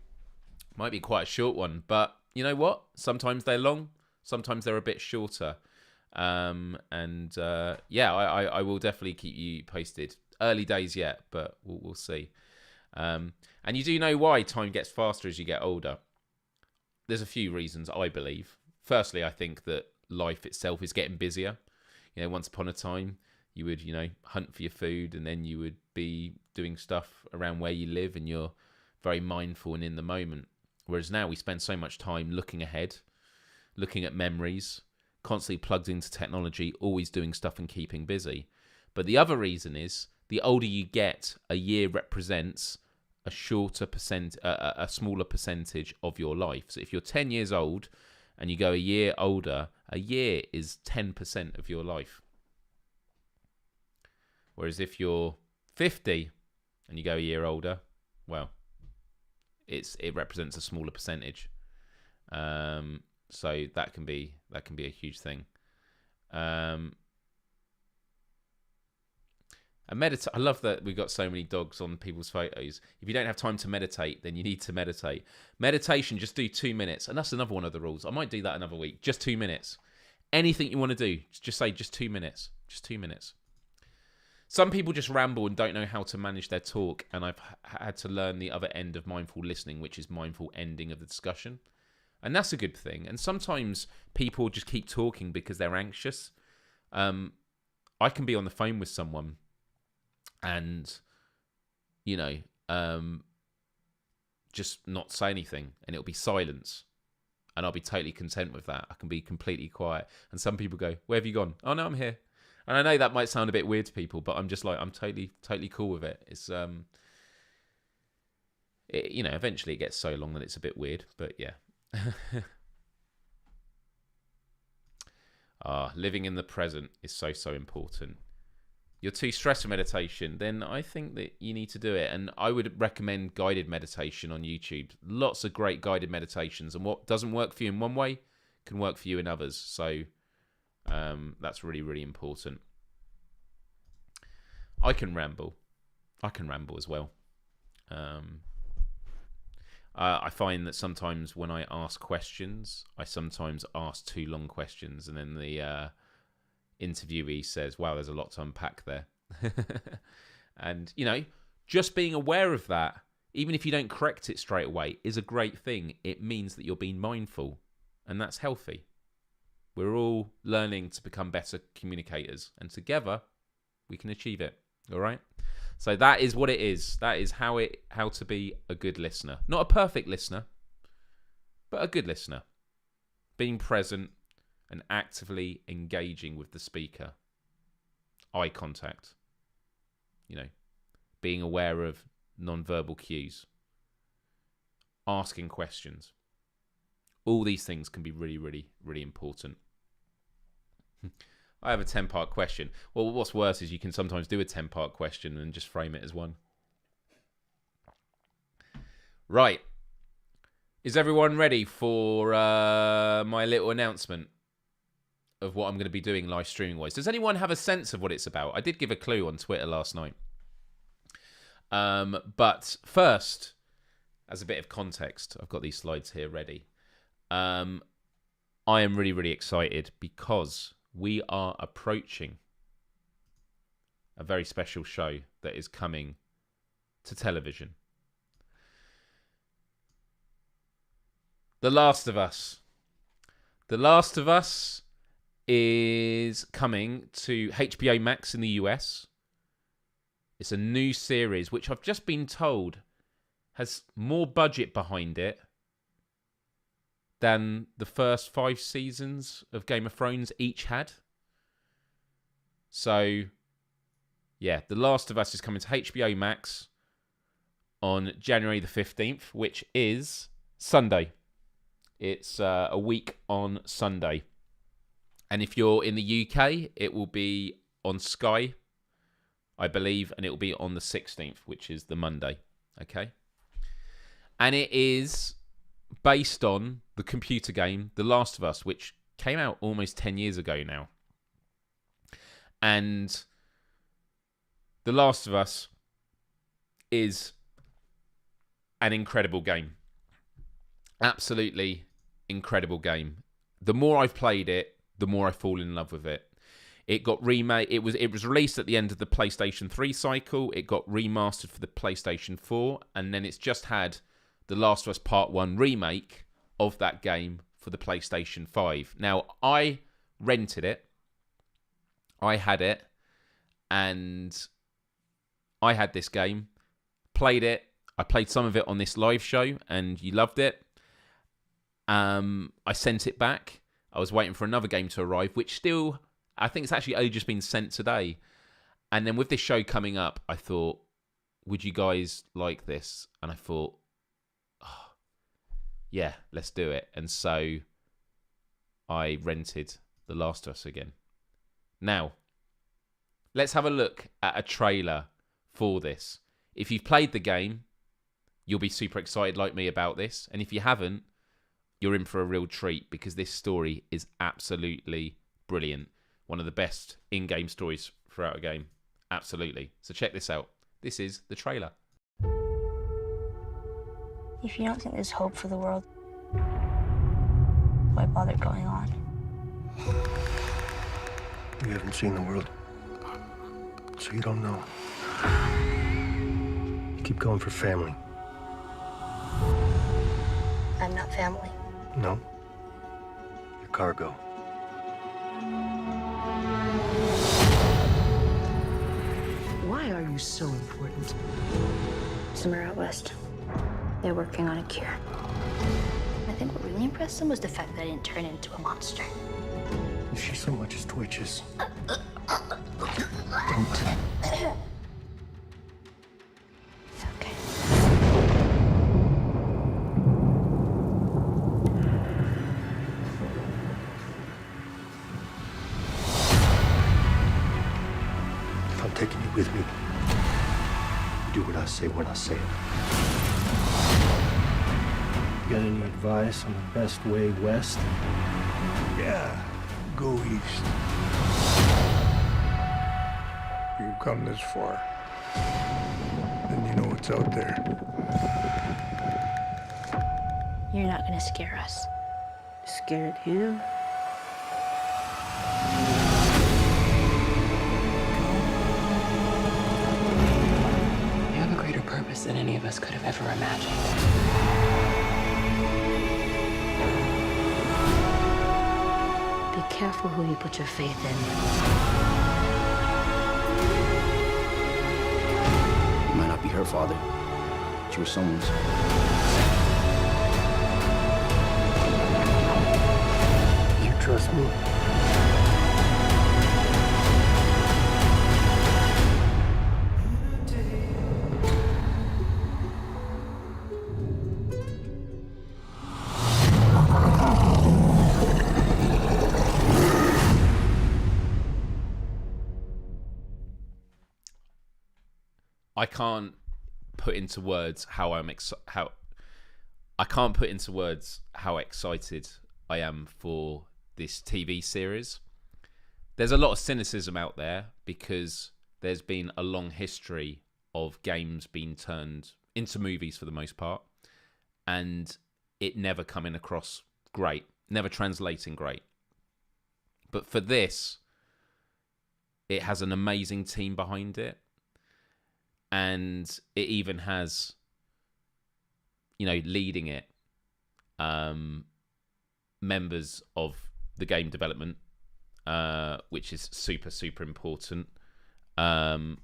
Might be quite a short one, but you know what? Sometimes they're long, sometimes they're a bit shorter. I will definitely keep you posted. Early days yet, but we'll see. And you do know why time gets faster as you get older. There's a few reasons, I believe. Firstly, I think that life itself is getting busier. You know, once upon a time, you would, hunt for your food, and then you would be doing stuff around where you live, and you're very mindful and in the moment. Whereas now we spend so much time looking ahead, looking at memories, constantly plugged into technology, always doing stuff and keeping busy. But the other reason is the older you get, a year represents a smaller percentage of your life. So if you're 10 years old and you go a year older, a year is 10% of your life. Whereas if you're 50 and you go a year older, well, it represents a smaller percentage. So that can be a huge thing. And I love that we've got so many dogs on people's photos. If you don't have time to meditate, then you need to meditate. Meditation, just do 2 minutes. And that's another one of the rules. I might do that another week. Just 2 minutes. Anything you want to do, just say just 2 minutes. Just 2 minutes. Some people just ramble and don't know how to manage their talk, and I've had to learn the other end of mindful listening, which is mindful ending of the discussion. And that's a good thing. And sometimes people just keep talking because they're anxious. I can be on the phone with someone and, just not say anything, and it'll be silence. And I'll be totally content with that. I can be completely quiet. And some people go, "Where have you gone?" "Oh, no, I'm here." And I know that might sound a bit weird to people, but I'm just like, I'm totally cool with it. It's, eventually it gets so long that it's a bit weird, but yeah. Living in the present is so, so important. You're too stressed for meditation, then I think that you need to do it. And I would recommend guided meditation on YouTube. Lots of great guided meditations. And what doesn't work for you in one way can work for you in others. So that's really, really important. I can ramble as well. I find that sometimes when I ask questions, I sometimes ask too long questions, and then the interviewee says, "Wow, there's a lot to unpack there." And, just being aware of that, even if you don't correct it straight away, is a great thing. It means that you're being mindful, and that's healthy. We're all learning to become better communicators, and together we can achieve it. All right? So that is what it is. That is how to be a good listener. Not a perfect listener, but a good listener. Being present and actively engaging with the speaker. Eye contact. Being aware of non-verbal cues. Asking questions. All these things can be really, really, really important. I have a 10-part question. Well, what's worse is you can sometimes do a 10-part question and just frame it as one. Right. Is everyone ready for my little announcement of what I'm going to be doing live streaming-wise? Does anyone have a sense of what it's about? I did give a clue on Twitter last night. But first, as a bit of context, I've got these slides here ready. I am really, really excited because we are approaching a very special show that is coming to television. The Last of Us. The Last of Us is coming to HBO Max in the US. It's a new series, which I've just been told has more budget behind it than the first 5 seasons of Game of Thrones each had. So, yeah, The Last of Us is coming to HBO Max on January the 15th, which is Sunday. It's a week on Sunday. And if you're in the UK, it will be on Sky, I believe, and it will be on the 16th, which is the Monday. Okay? And it is based on the computer game The Last of Us, which came out almost 10 years ago now. And The Last of Us is an incredible game. Absolutely incredible game. The more I've played it, the more I fall in love with it. It got remade. It was released at the end of the PlayStation 3 cycle. It got remastered for the PlayStation 4, and then it's just had The Last of Us Part 1 remake of that game for the PlayStation 5. Now, I rented it. I had it, and I had this game, played it. I played some of it on this live show, and you loved it. I sent it back. I was waiting for another game to arrive, which still, I think it's actually only just been sent today. And then with this show coming up, I thought, would you guys like this? And I thought, oh, yeah, let's do it. And so I rented The Last of Us again. Now, let's have a look at a trailer for this. If you've played the game, you'll be super excited like me about this. And if you haven't, you're in for a real treat, because this story is absolutely brilliant. One of the best in-game stories throughout a game. Absolutely. So check this out. This is the trailer. If you don't think there's hope for the world, why bother going on? You haven't seen the world, so you don't know. You keep going for family. I'm not family. No. You're cargo. Why are you so important? Somewhere out west, they're working on a cure. I think what really impressed them was the fact that I didn't turn into a monster. If she so much as twitches, don't. Okay. If I'm taking you with me, you do what I say when I say it. You got any advice on the best way west? Yeah, go east. You come this far, then you know what's out there. You're not gonna scare us. Scared him? You have a greater purpose than any of us could have ever imagined. Be careful who you put your faith in. You might not be her father, but you were someone's. You trust me? I can't put into words how I can't put into words how excited I am for this TV series. There's a lot of cynicism out there because there's been a long history of games being turned into movies for the most part, and it never coming across great, never translating great. But for this, it has an amazing team behind it. And it even has, leading it, members of the game development, which is super, super important. I'm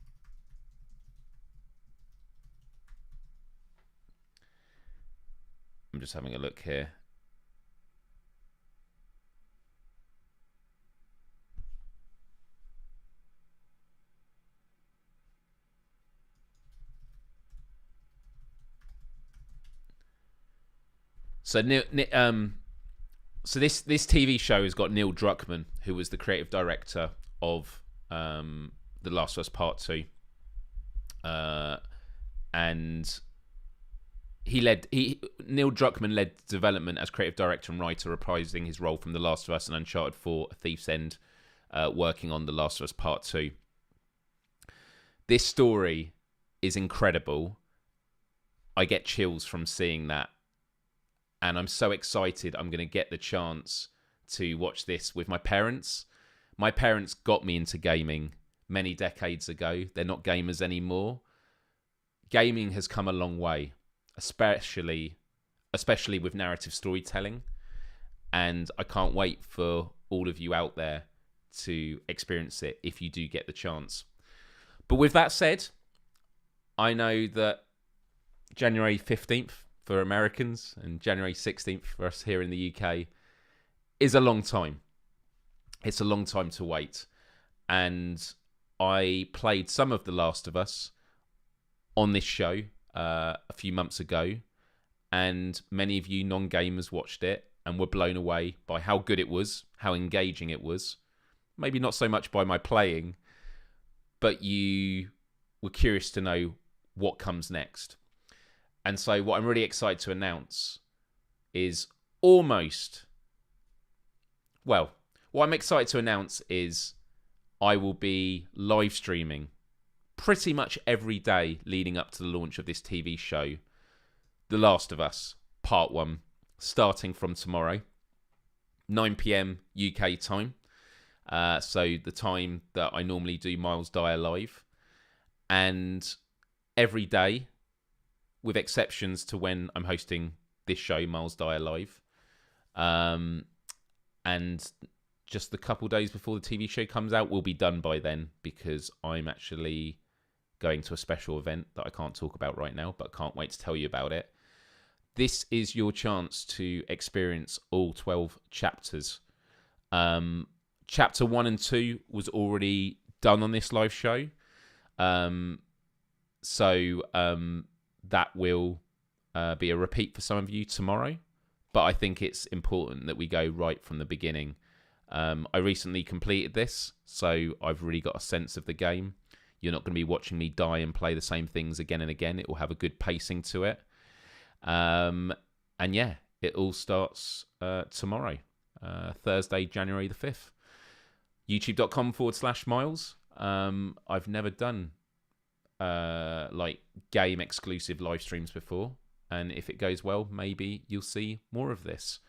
just having a look here. So so this TV show has got Neil Druckmann, who was the creative director of The Last of Us Part 2. And Neil Druckmann led development as creative director and writer, reprising his role from The Last of Us and Uncharted 4, A Thief's End, working on The Last of Us Part 2. This story is incredible. I get chills from seeing that. And I'm so excited I'm going to get the chance to watch this with my parents. My parents got me into gaming many decades ago. They're not gamers anymore. Gaming has come a long way, especially with narrative storytelling. And I can't wait for all of you out there to experience it if you do get the chance. But with that said, I know that January 15th for Americans and January 16th for us here in the UK is a long time. It's a long time to wait. And I played some of The Last of Us on this show a few months ago, and many of you non-gamers watched it and were blown away by how good it was, how engaging it was. Maybe not so much by my playing, but you were curious to know what comes next. And so what I'm really excited to announce is what I'm excited to announce is I will be live streaming pretty much every day leading up to the launch of this TV show, The Last of Us Part 1, starting from tomorrow, 9 p.m. UK time. So the time that I normally do Myles Dyer live. And every day, with exceptions to when I'm hosting this show, Myles Dyer Live. And just the couple days before the TV show comes out, we'll be done by then, because I'm actually going to a special event that I can't talk about right now, but can't wait to tell you about it. This is your chance to experience all 12 chapters. Chapter 1 and 2 was already done on this live show. So that will be a repeat for some of you tomorrow. But I think it's important that we go right from the beginning. I recently completed this, so I've really got a sense of the game. You're not going to be watching me die and play the same things again and again. It will have a good pacing to it. And yeah, it all starts tomorrow, Thursday, January the 5th. YouTube.com/Myles. I've never done like game exclusive live streams before, and if it goes well, maybe you'll see more of this.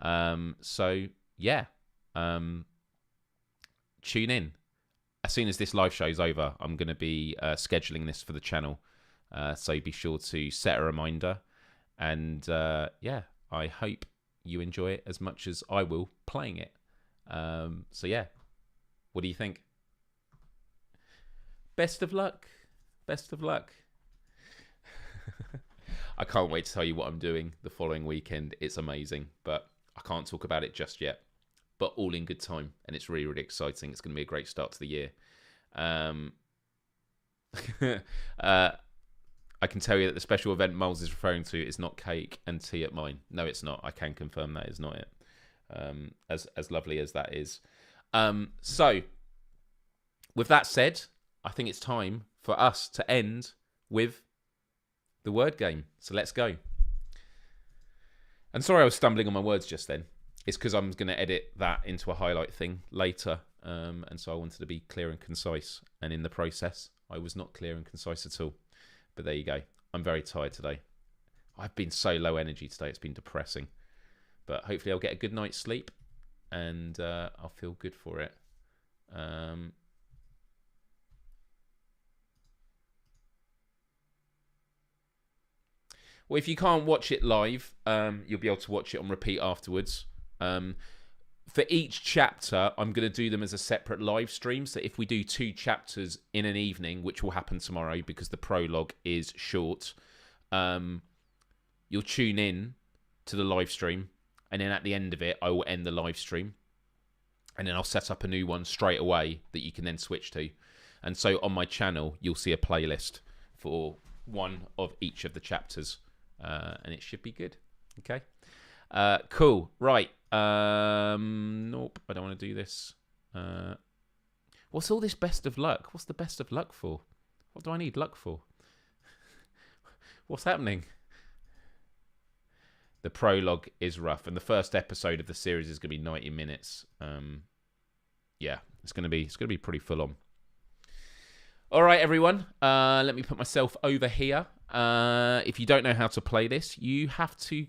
So yeah, tune in. As soon as this live show's over, I'm going to be scheduling this for the channel, so be sure to set a reminder. And yeah, I hope you enjoy it as much as I will playing it. So yeah, what do you think? Best of luck. Best of luck. I can't wait to tell you what I'm doing the following weekend. It's amazing, but I can't talk about it just yet. But all in good time, and it's really, really exciting. It's going to be a great start to the year. I can tell you that the special event Myles is referring to is not cake and tea at mine. No, it's not. I can confirm that is not it. As lovely as that is. So, with that said, I think it's time for us to end with the word game. So let's go. And sorry I was stumbling on my words just then. It's because I'm going to edit that into a highlight thing later. And so I wanted to be clear and concise. And in the process, I was not clear and concise at all. But there you go. I'm very tired today. I've been so low energy today. It's been depressing. But hopefully I'll get a good night's sleep. And I'll feel good for it. Well, if you can't watch it live, you'll be able to watch it on repeat afterwards. For each chapter, I'm going to do them as a separate live stream. So if we do 2 chapters in an evening, which will happen tomorrow because the prologue is short, you'll tune in to the live stream. And then at the end of it, I will end the live stream. And then I'll set up a new one straight away that you can then switch to. And so on my channel, you'll see a playlist for one of each of the chapters. And it should be good. Okay. Cool. Right. Nope. I don't want to do this. What's all this best of luck? What's the best of luck for? What do I need luck for? What's happening? The prologue is rough, and the first episode of the series is going to be 90 minutes. Yeah, it's going to be pretty full on. All right, everyone. Let me put myself over here. If you don't know how to play this, you have to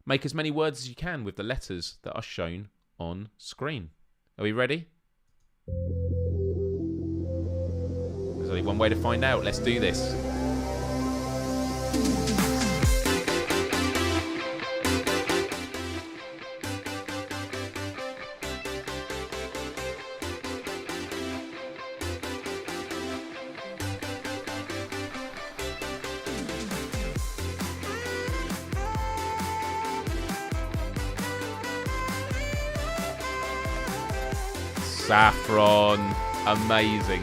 make as many words as you can with the letters that are shown on screen. Are we ready? There's only one way to find out. Let's do this. Saffron. Amazing.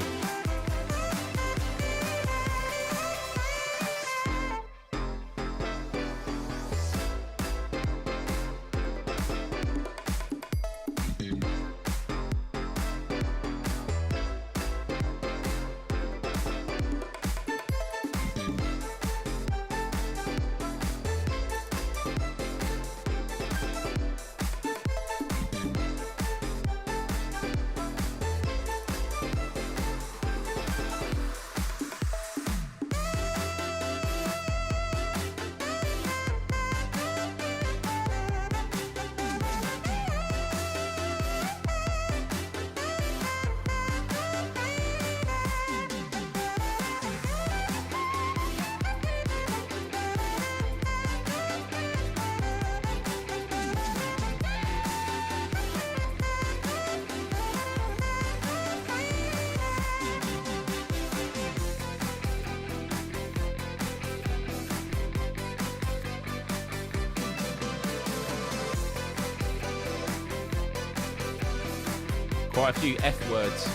Quite a few F words.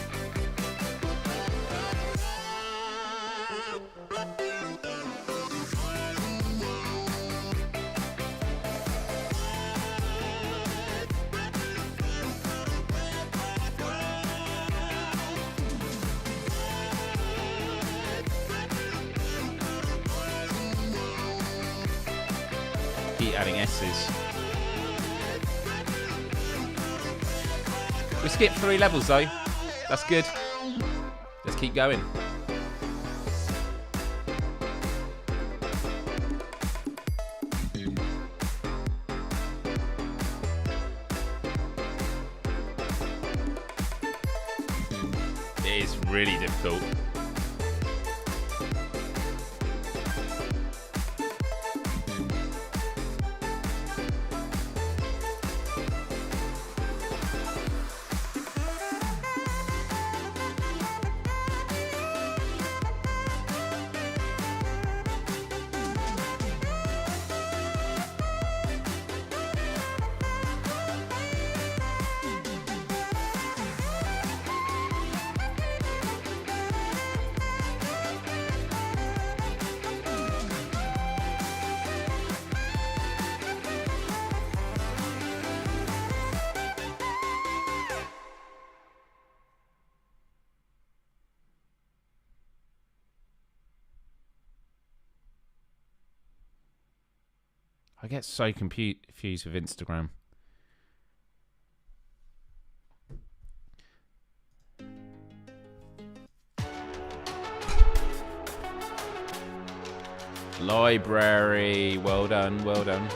Keep adding S's. We skipped 3 levels though. That's good. Let's keep going. It is really difficult. I get so confused with Instagram. Library. Well done, well done.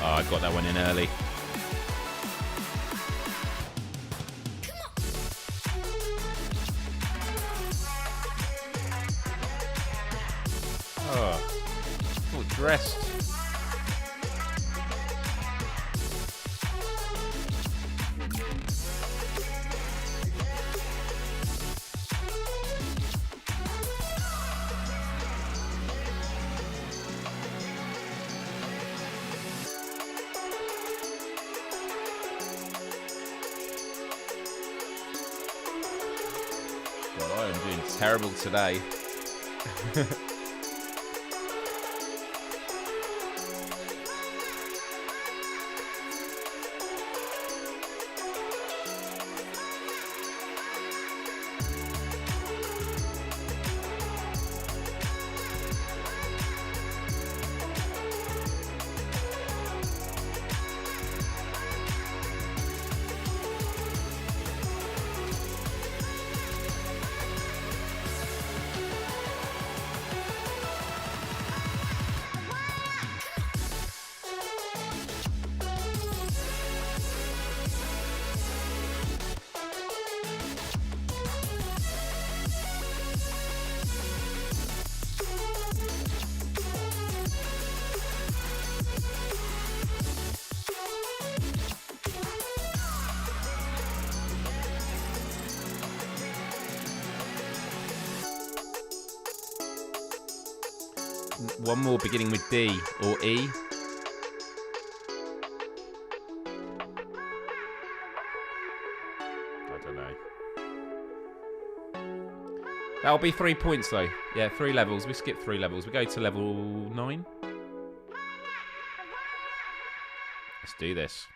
Oh, I got that one in early. Oh, all dressed. God, I am doing terrible today. One more beginning with D or E. I don't know. That'll be 3 points though. Yeah, 3 levels. We skip 3 levels. We go to level 9. Let's do this.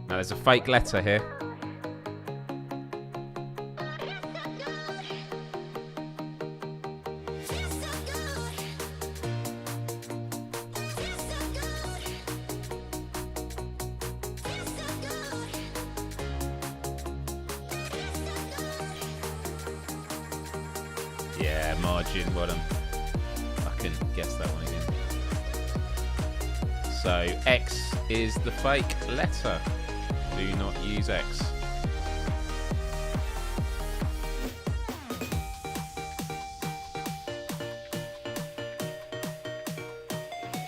Now there's a fake letter here. Yeah, margin, well done. I can guess that one again. So X is the fake letter. Do not use X.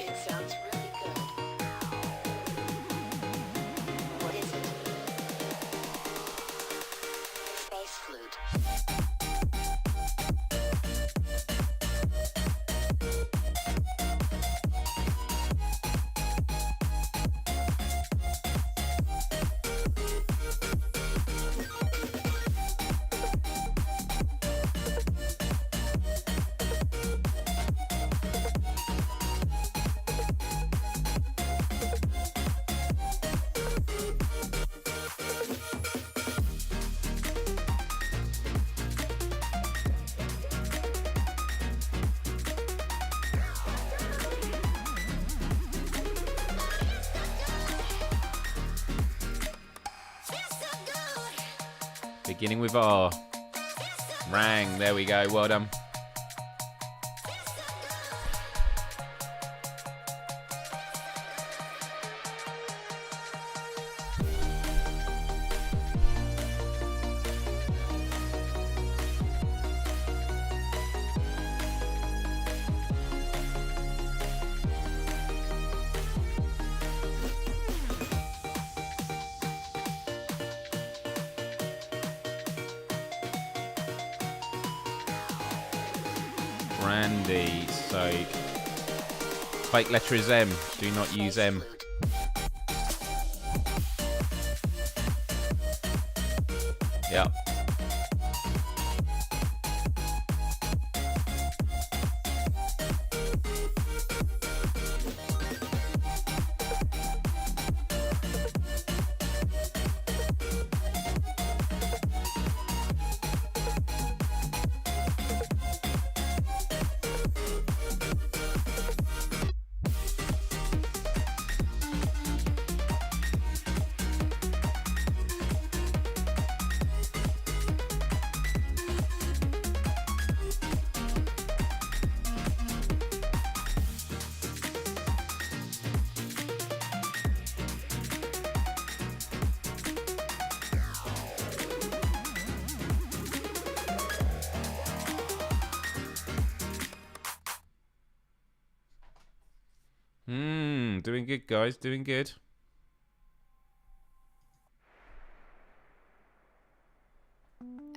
It sounds really good. What is it? Space flute. Beginning with R. Rang, there we go, well done. Brandy, so fake letter is M. Do not use M. Yep. Doing good, guys. Doing good.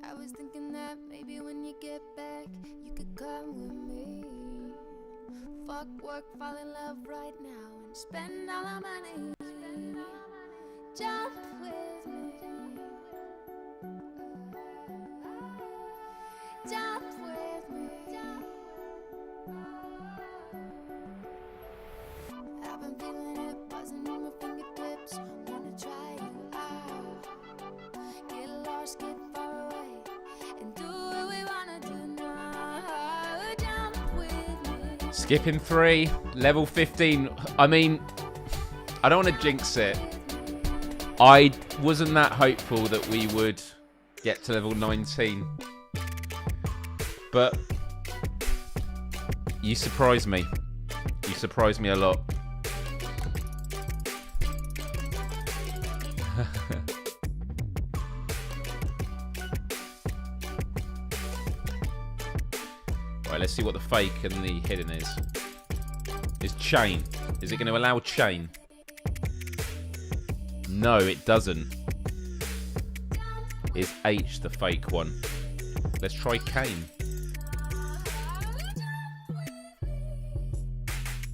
I was thinking that maybe when you get back, you could come with me. Fuck work, fall in love right now, and spend all our money. Jump with me. Jump with me. I've been feeling it buzzing in my fingertips. Wanna try you out. Get lost, get far away, and do what we wanna do now. Jump with me. Skipping 3, level 15. I mean, I don't want to jinx it. I wasn't that hopeful that we would get to level 19. But you surprised me. You surprised me a lot. Right, let's see what the fake and the hidden is. Is chain. Is it going to allow chain? No, it doesn't. Is H the fake one? Let's try Kane.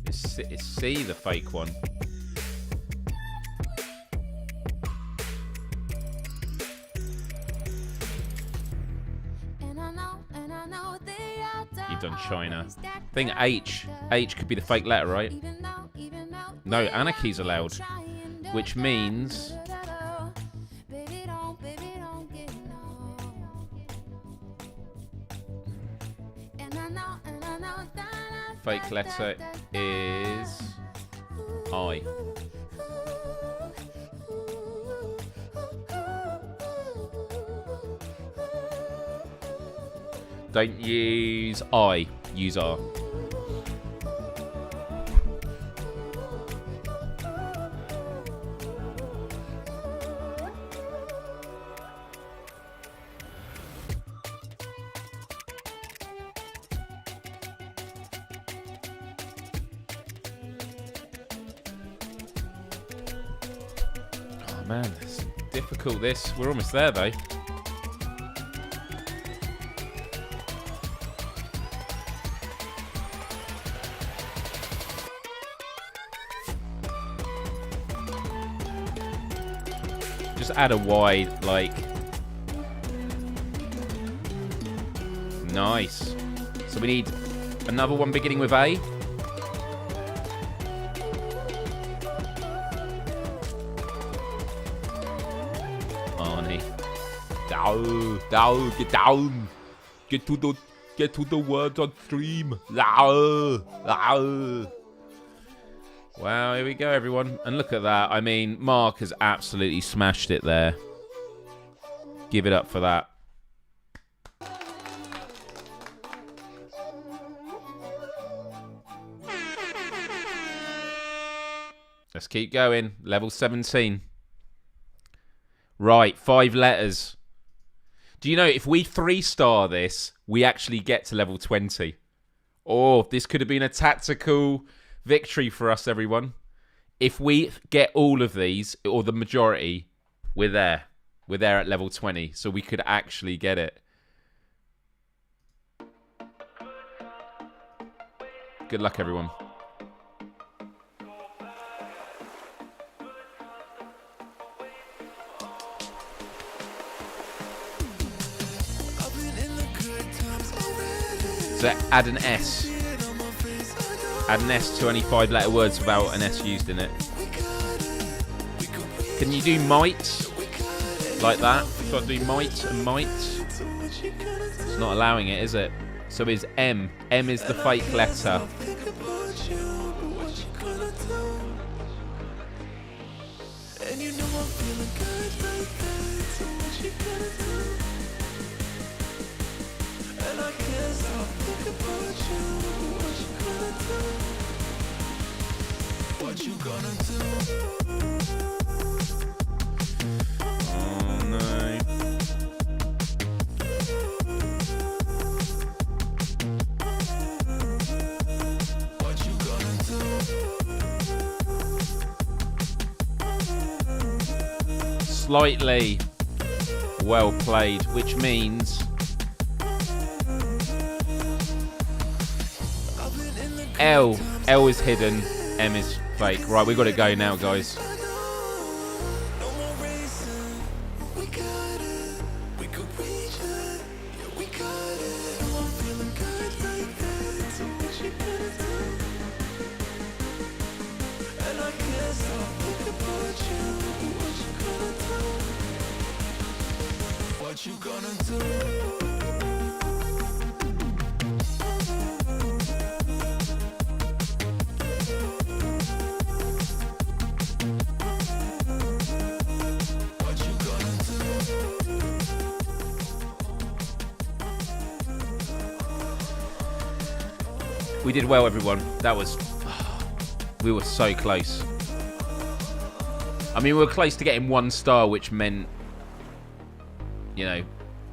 Is C the fake one? You've done China. I think H could be the fake letter, right? No, Anarchy's allowed. Which means... fake letter is I. Don't use I, use R. Oh man, it's difficult this. We're almost there though. Just add a Y, like... Nice. So we need another one beginning with A. Arnie. Down, get down. Get to the words on stream. Wow, here we go, everyone. And look at that. I mean, Mark has absolutely smashed it there. Give it up for that. Let's keep going. Level 17. Right, 5 letters. Do you know, if we 3-star this, we actually get to level 20. Oh, this could have been a tactical victory for us, everyone. If we get all of these, or the majority, we're there. We're there at level 20, so we could actually get it. Good luck, everyone. So add an S. Add an S to any 5-letter words without an S used in it. Can you do might? Like that? Got to do might and might. It's not allowing it, is it? So is M. M is the fake letter. What you gonna do? Oh no. slightly. Well played, which means L is hidden, M is fake. Right, we got to go now, guys. What you gonna do? We did well, everyone. That was... we were so close. I mean, we were close to getting 1 star, which meant, you know,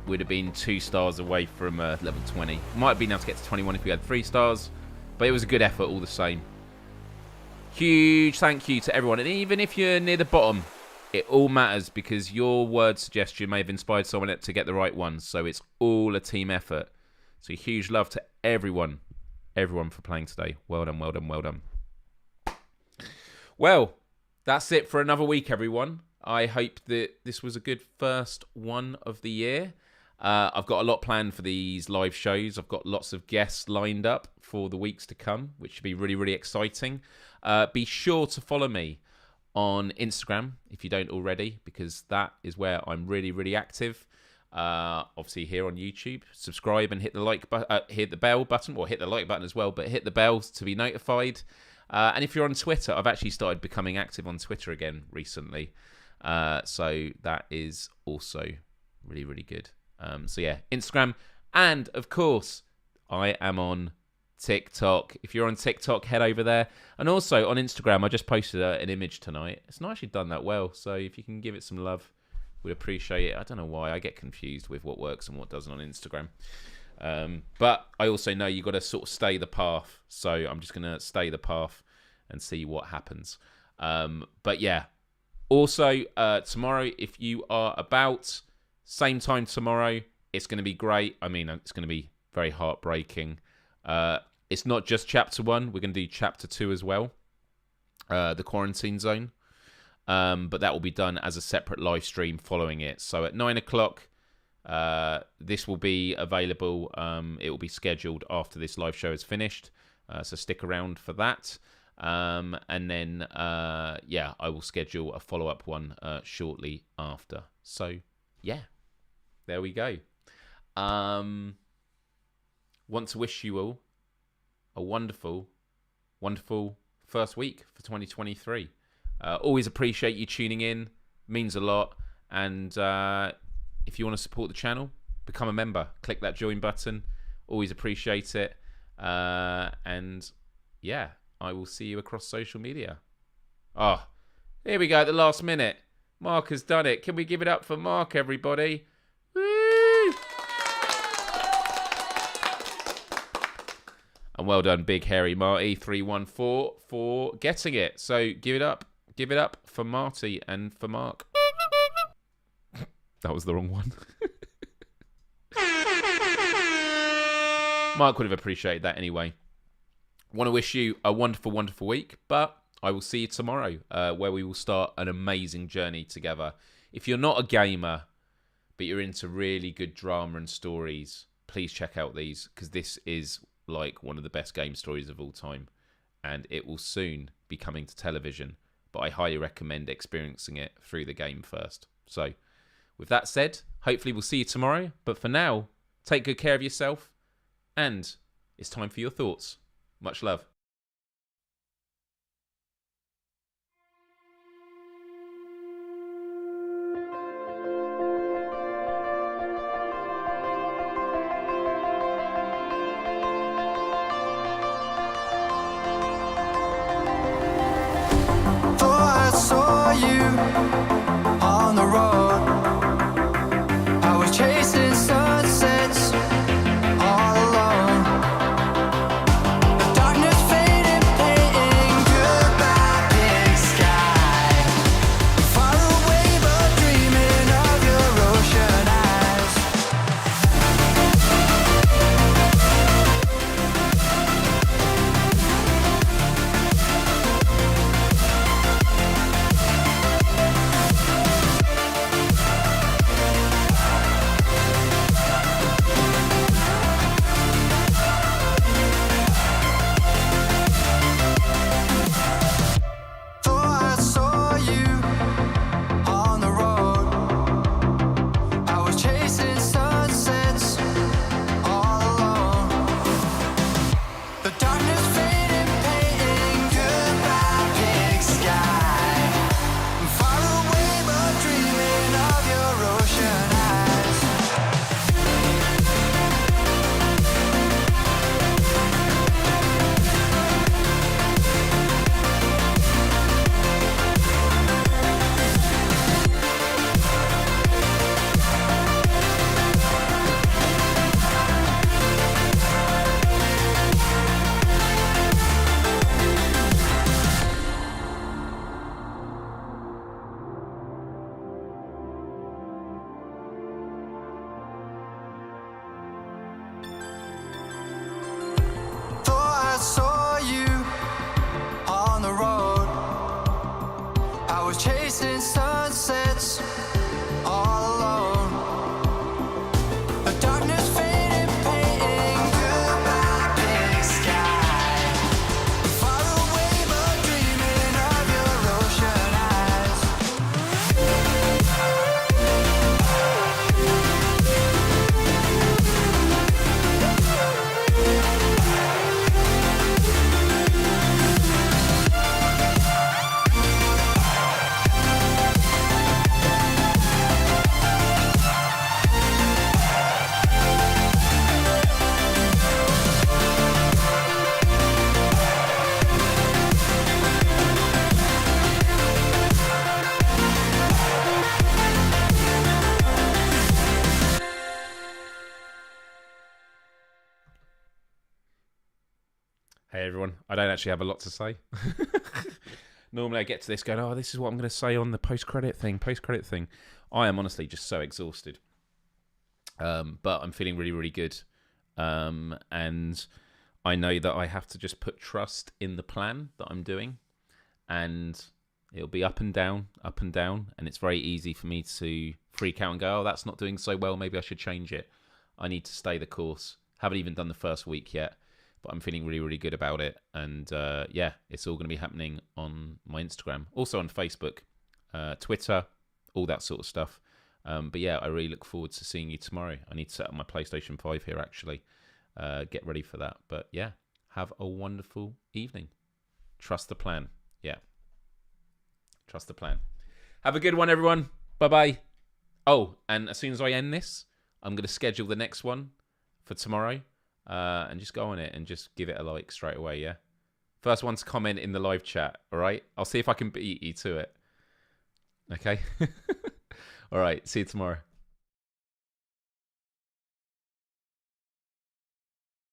we'd have been 2 stars away from level 20. Might have been able to get to 21 if we had 3 stars, but it was a good effort all the same. Huge thank you to everyone. And even if you're near the bottom, it all matters because your word suggestion may have inspired someone to get the right one. So it's all a team effort. So huge love to everyone for playing today. Well done, well done, well done. Well, that's it for another week, everyone. I hope that this was a good first one of the year. I've got a lot planned for these live shows. I've got lots of guests lined up for the weeks to come, which should be really, really exciting. Be sure to follow me on Instagram if you don't already, because that is where I'm really, really active. Obviously here on YouTube, subscribe and hit the hit the bell button, or hit the like button as well, but hit the bell to be notified. And if you're on Twitter, I've actually started becoming active on Twitter again recently. So that is also really, really good. So yeah, Instagram. And of course, I am on TikTok. If you're on TikTok, head over there. And also on Instagram, I just posted an image tonight. It's not actually done that well. So if you can give it some love, we'd appreciate it. I don't know why. I get confused with what works and what doesn't on Instagram. But I also know you've got to sort of stay the path. So I'm just going to stay the path and see what happens. But yeah. Also, tomorrow, if you are about, same time tomorrow, it's going to be great. I mean, it's going to be very heartbreaking. It's not just Chapter 1. We're going to do Chapter 2 as well, the Quarantine Zone. But that will be done as a separate live stream following it. So at 9 o'clock, this will be available. It will be scheduled after this live show is finished. So stick around for that. And then, yeah, I will schedule a follow-up one shortly after. So, yeah, there we go. Want to wish you all a wonderful, wonderful first week for 2023. Always appreciate you tuning in. Means a lot. And if you want to support the channel, become a member. Click that join button. Always appreciate it. And, yeah. I will see you across social media. Oh, here we go at the last minute. Mark has done it. Can we give it up for Mark, everybody? Woo! And well done, Big Hairy Marty 314 for getting it. So give it up. Give it up for Marty and for Mark. That was the wrong one. Mark would have appreciated that anyway. Want to wish you a wonderful, wonderful week, but I will see you tomorrow where we will start an amazing journey together. If you're not a gamer, but you're into really good drama and stories, please check out these, because this is like one of the best game stories of all time, and it will soon be coming to television, but I highly recommend experiencing it through the game first. So with that said, hopefully we'll see you tomorrow, but for now, take good care of yourself, and it's time for your thoughts. Much love. I saw you on the road. I was chasing sunsets all alone. The darkness faded, painting goodbye big sky. Far away but dreaming. Hey everyone, I don't actually have a lot to say. Normally I get to this going, oh, this is what I'm going to say on the post-credit thing. I am honestly just so exhausted. But I'm feeling really, really good. And I know that I have to just put trust in the plan that I'm doing. And it'll be up and down. And it's very easy for me to freak out and go, oh, that's not doing so well. Maybe I should change it. I need to stay the course. Haven't even done the first week yet. But I'm feeling really, really good about it. And yeah, it's all going to be happening on my Instagram. Also on Facebook, Twitter, all that sort of stuff. But yeah, I really look forward to seeing you tomorrow. I need to set up my PlayStation 5 here, actually. Get ready for that. But yeah, have a wonderful evening. Trust the plan. Yeah. Trust the plan. Have a good one, everyone. Bye-bye. Oh, and as soon as I end this, I'm going to schedule the next one for tomorrow. And just go on it and just give it a like straight away, yeah? First one to comment in the live chat, all right? I'll see if I can beat you to it. Okay? All right, see you tomorrow.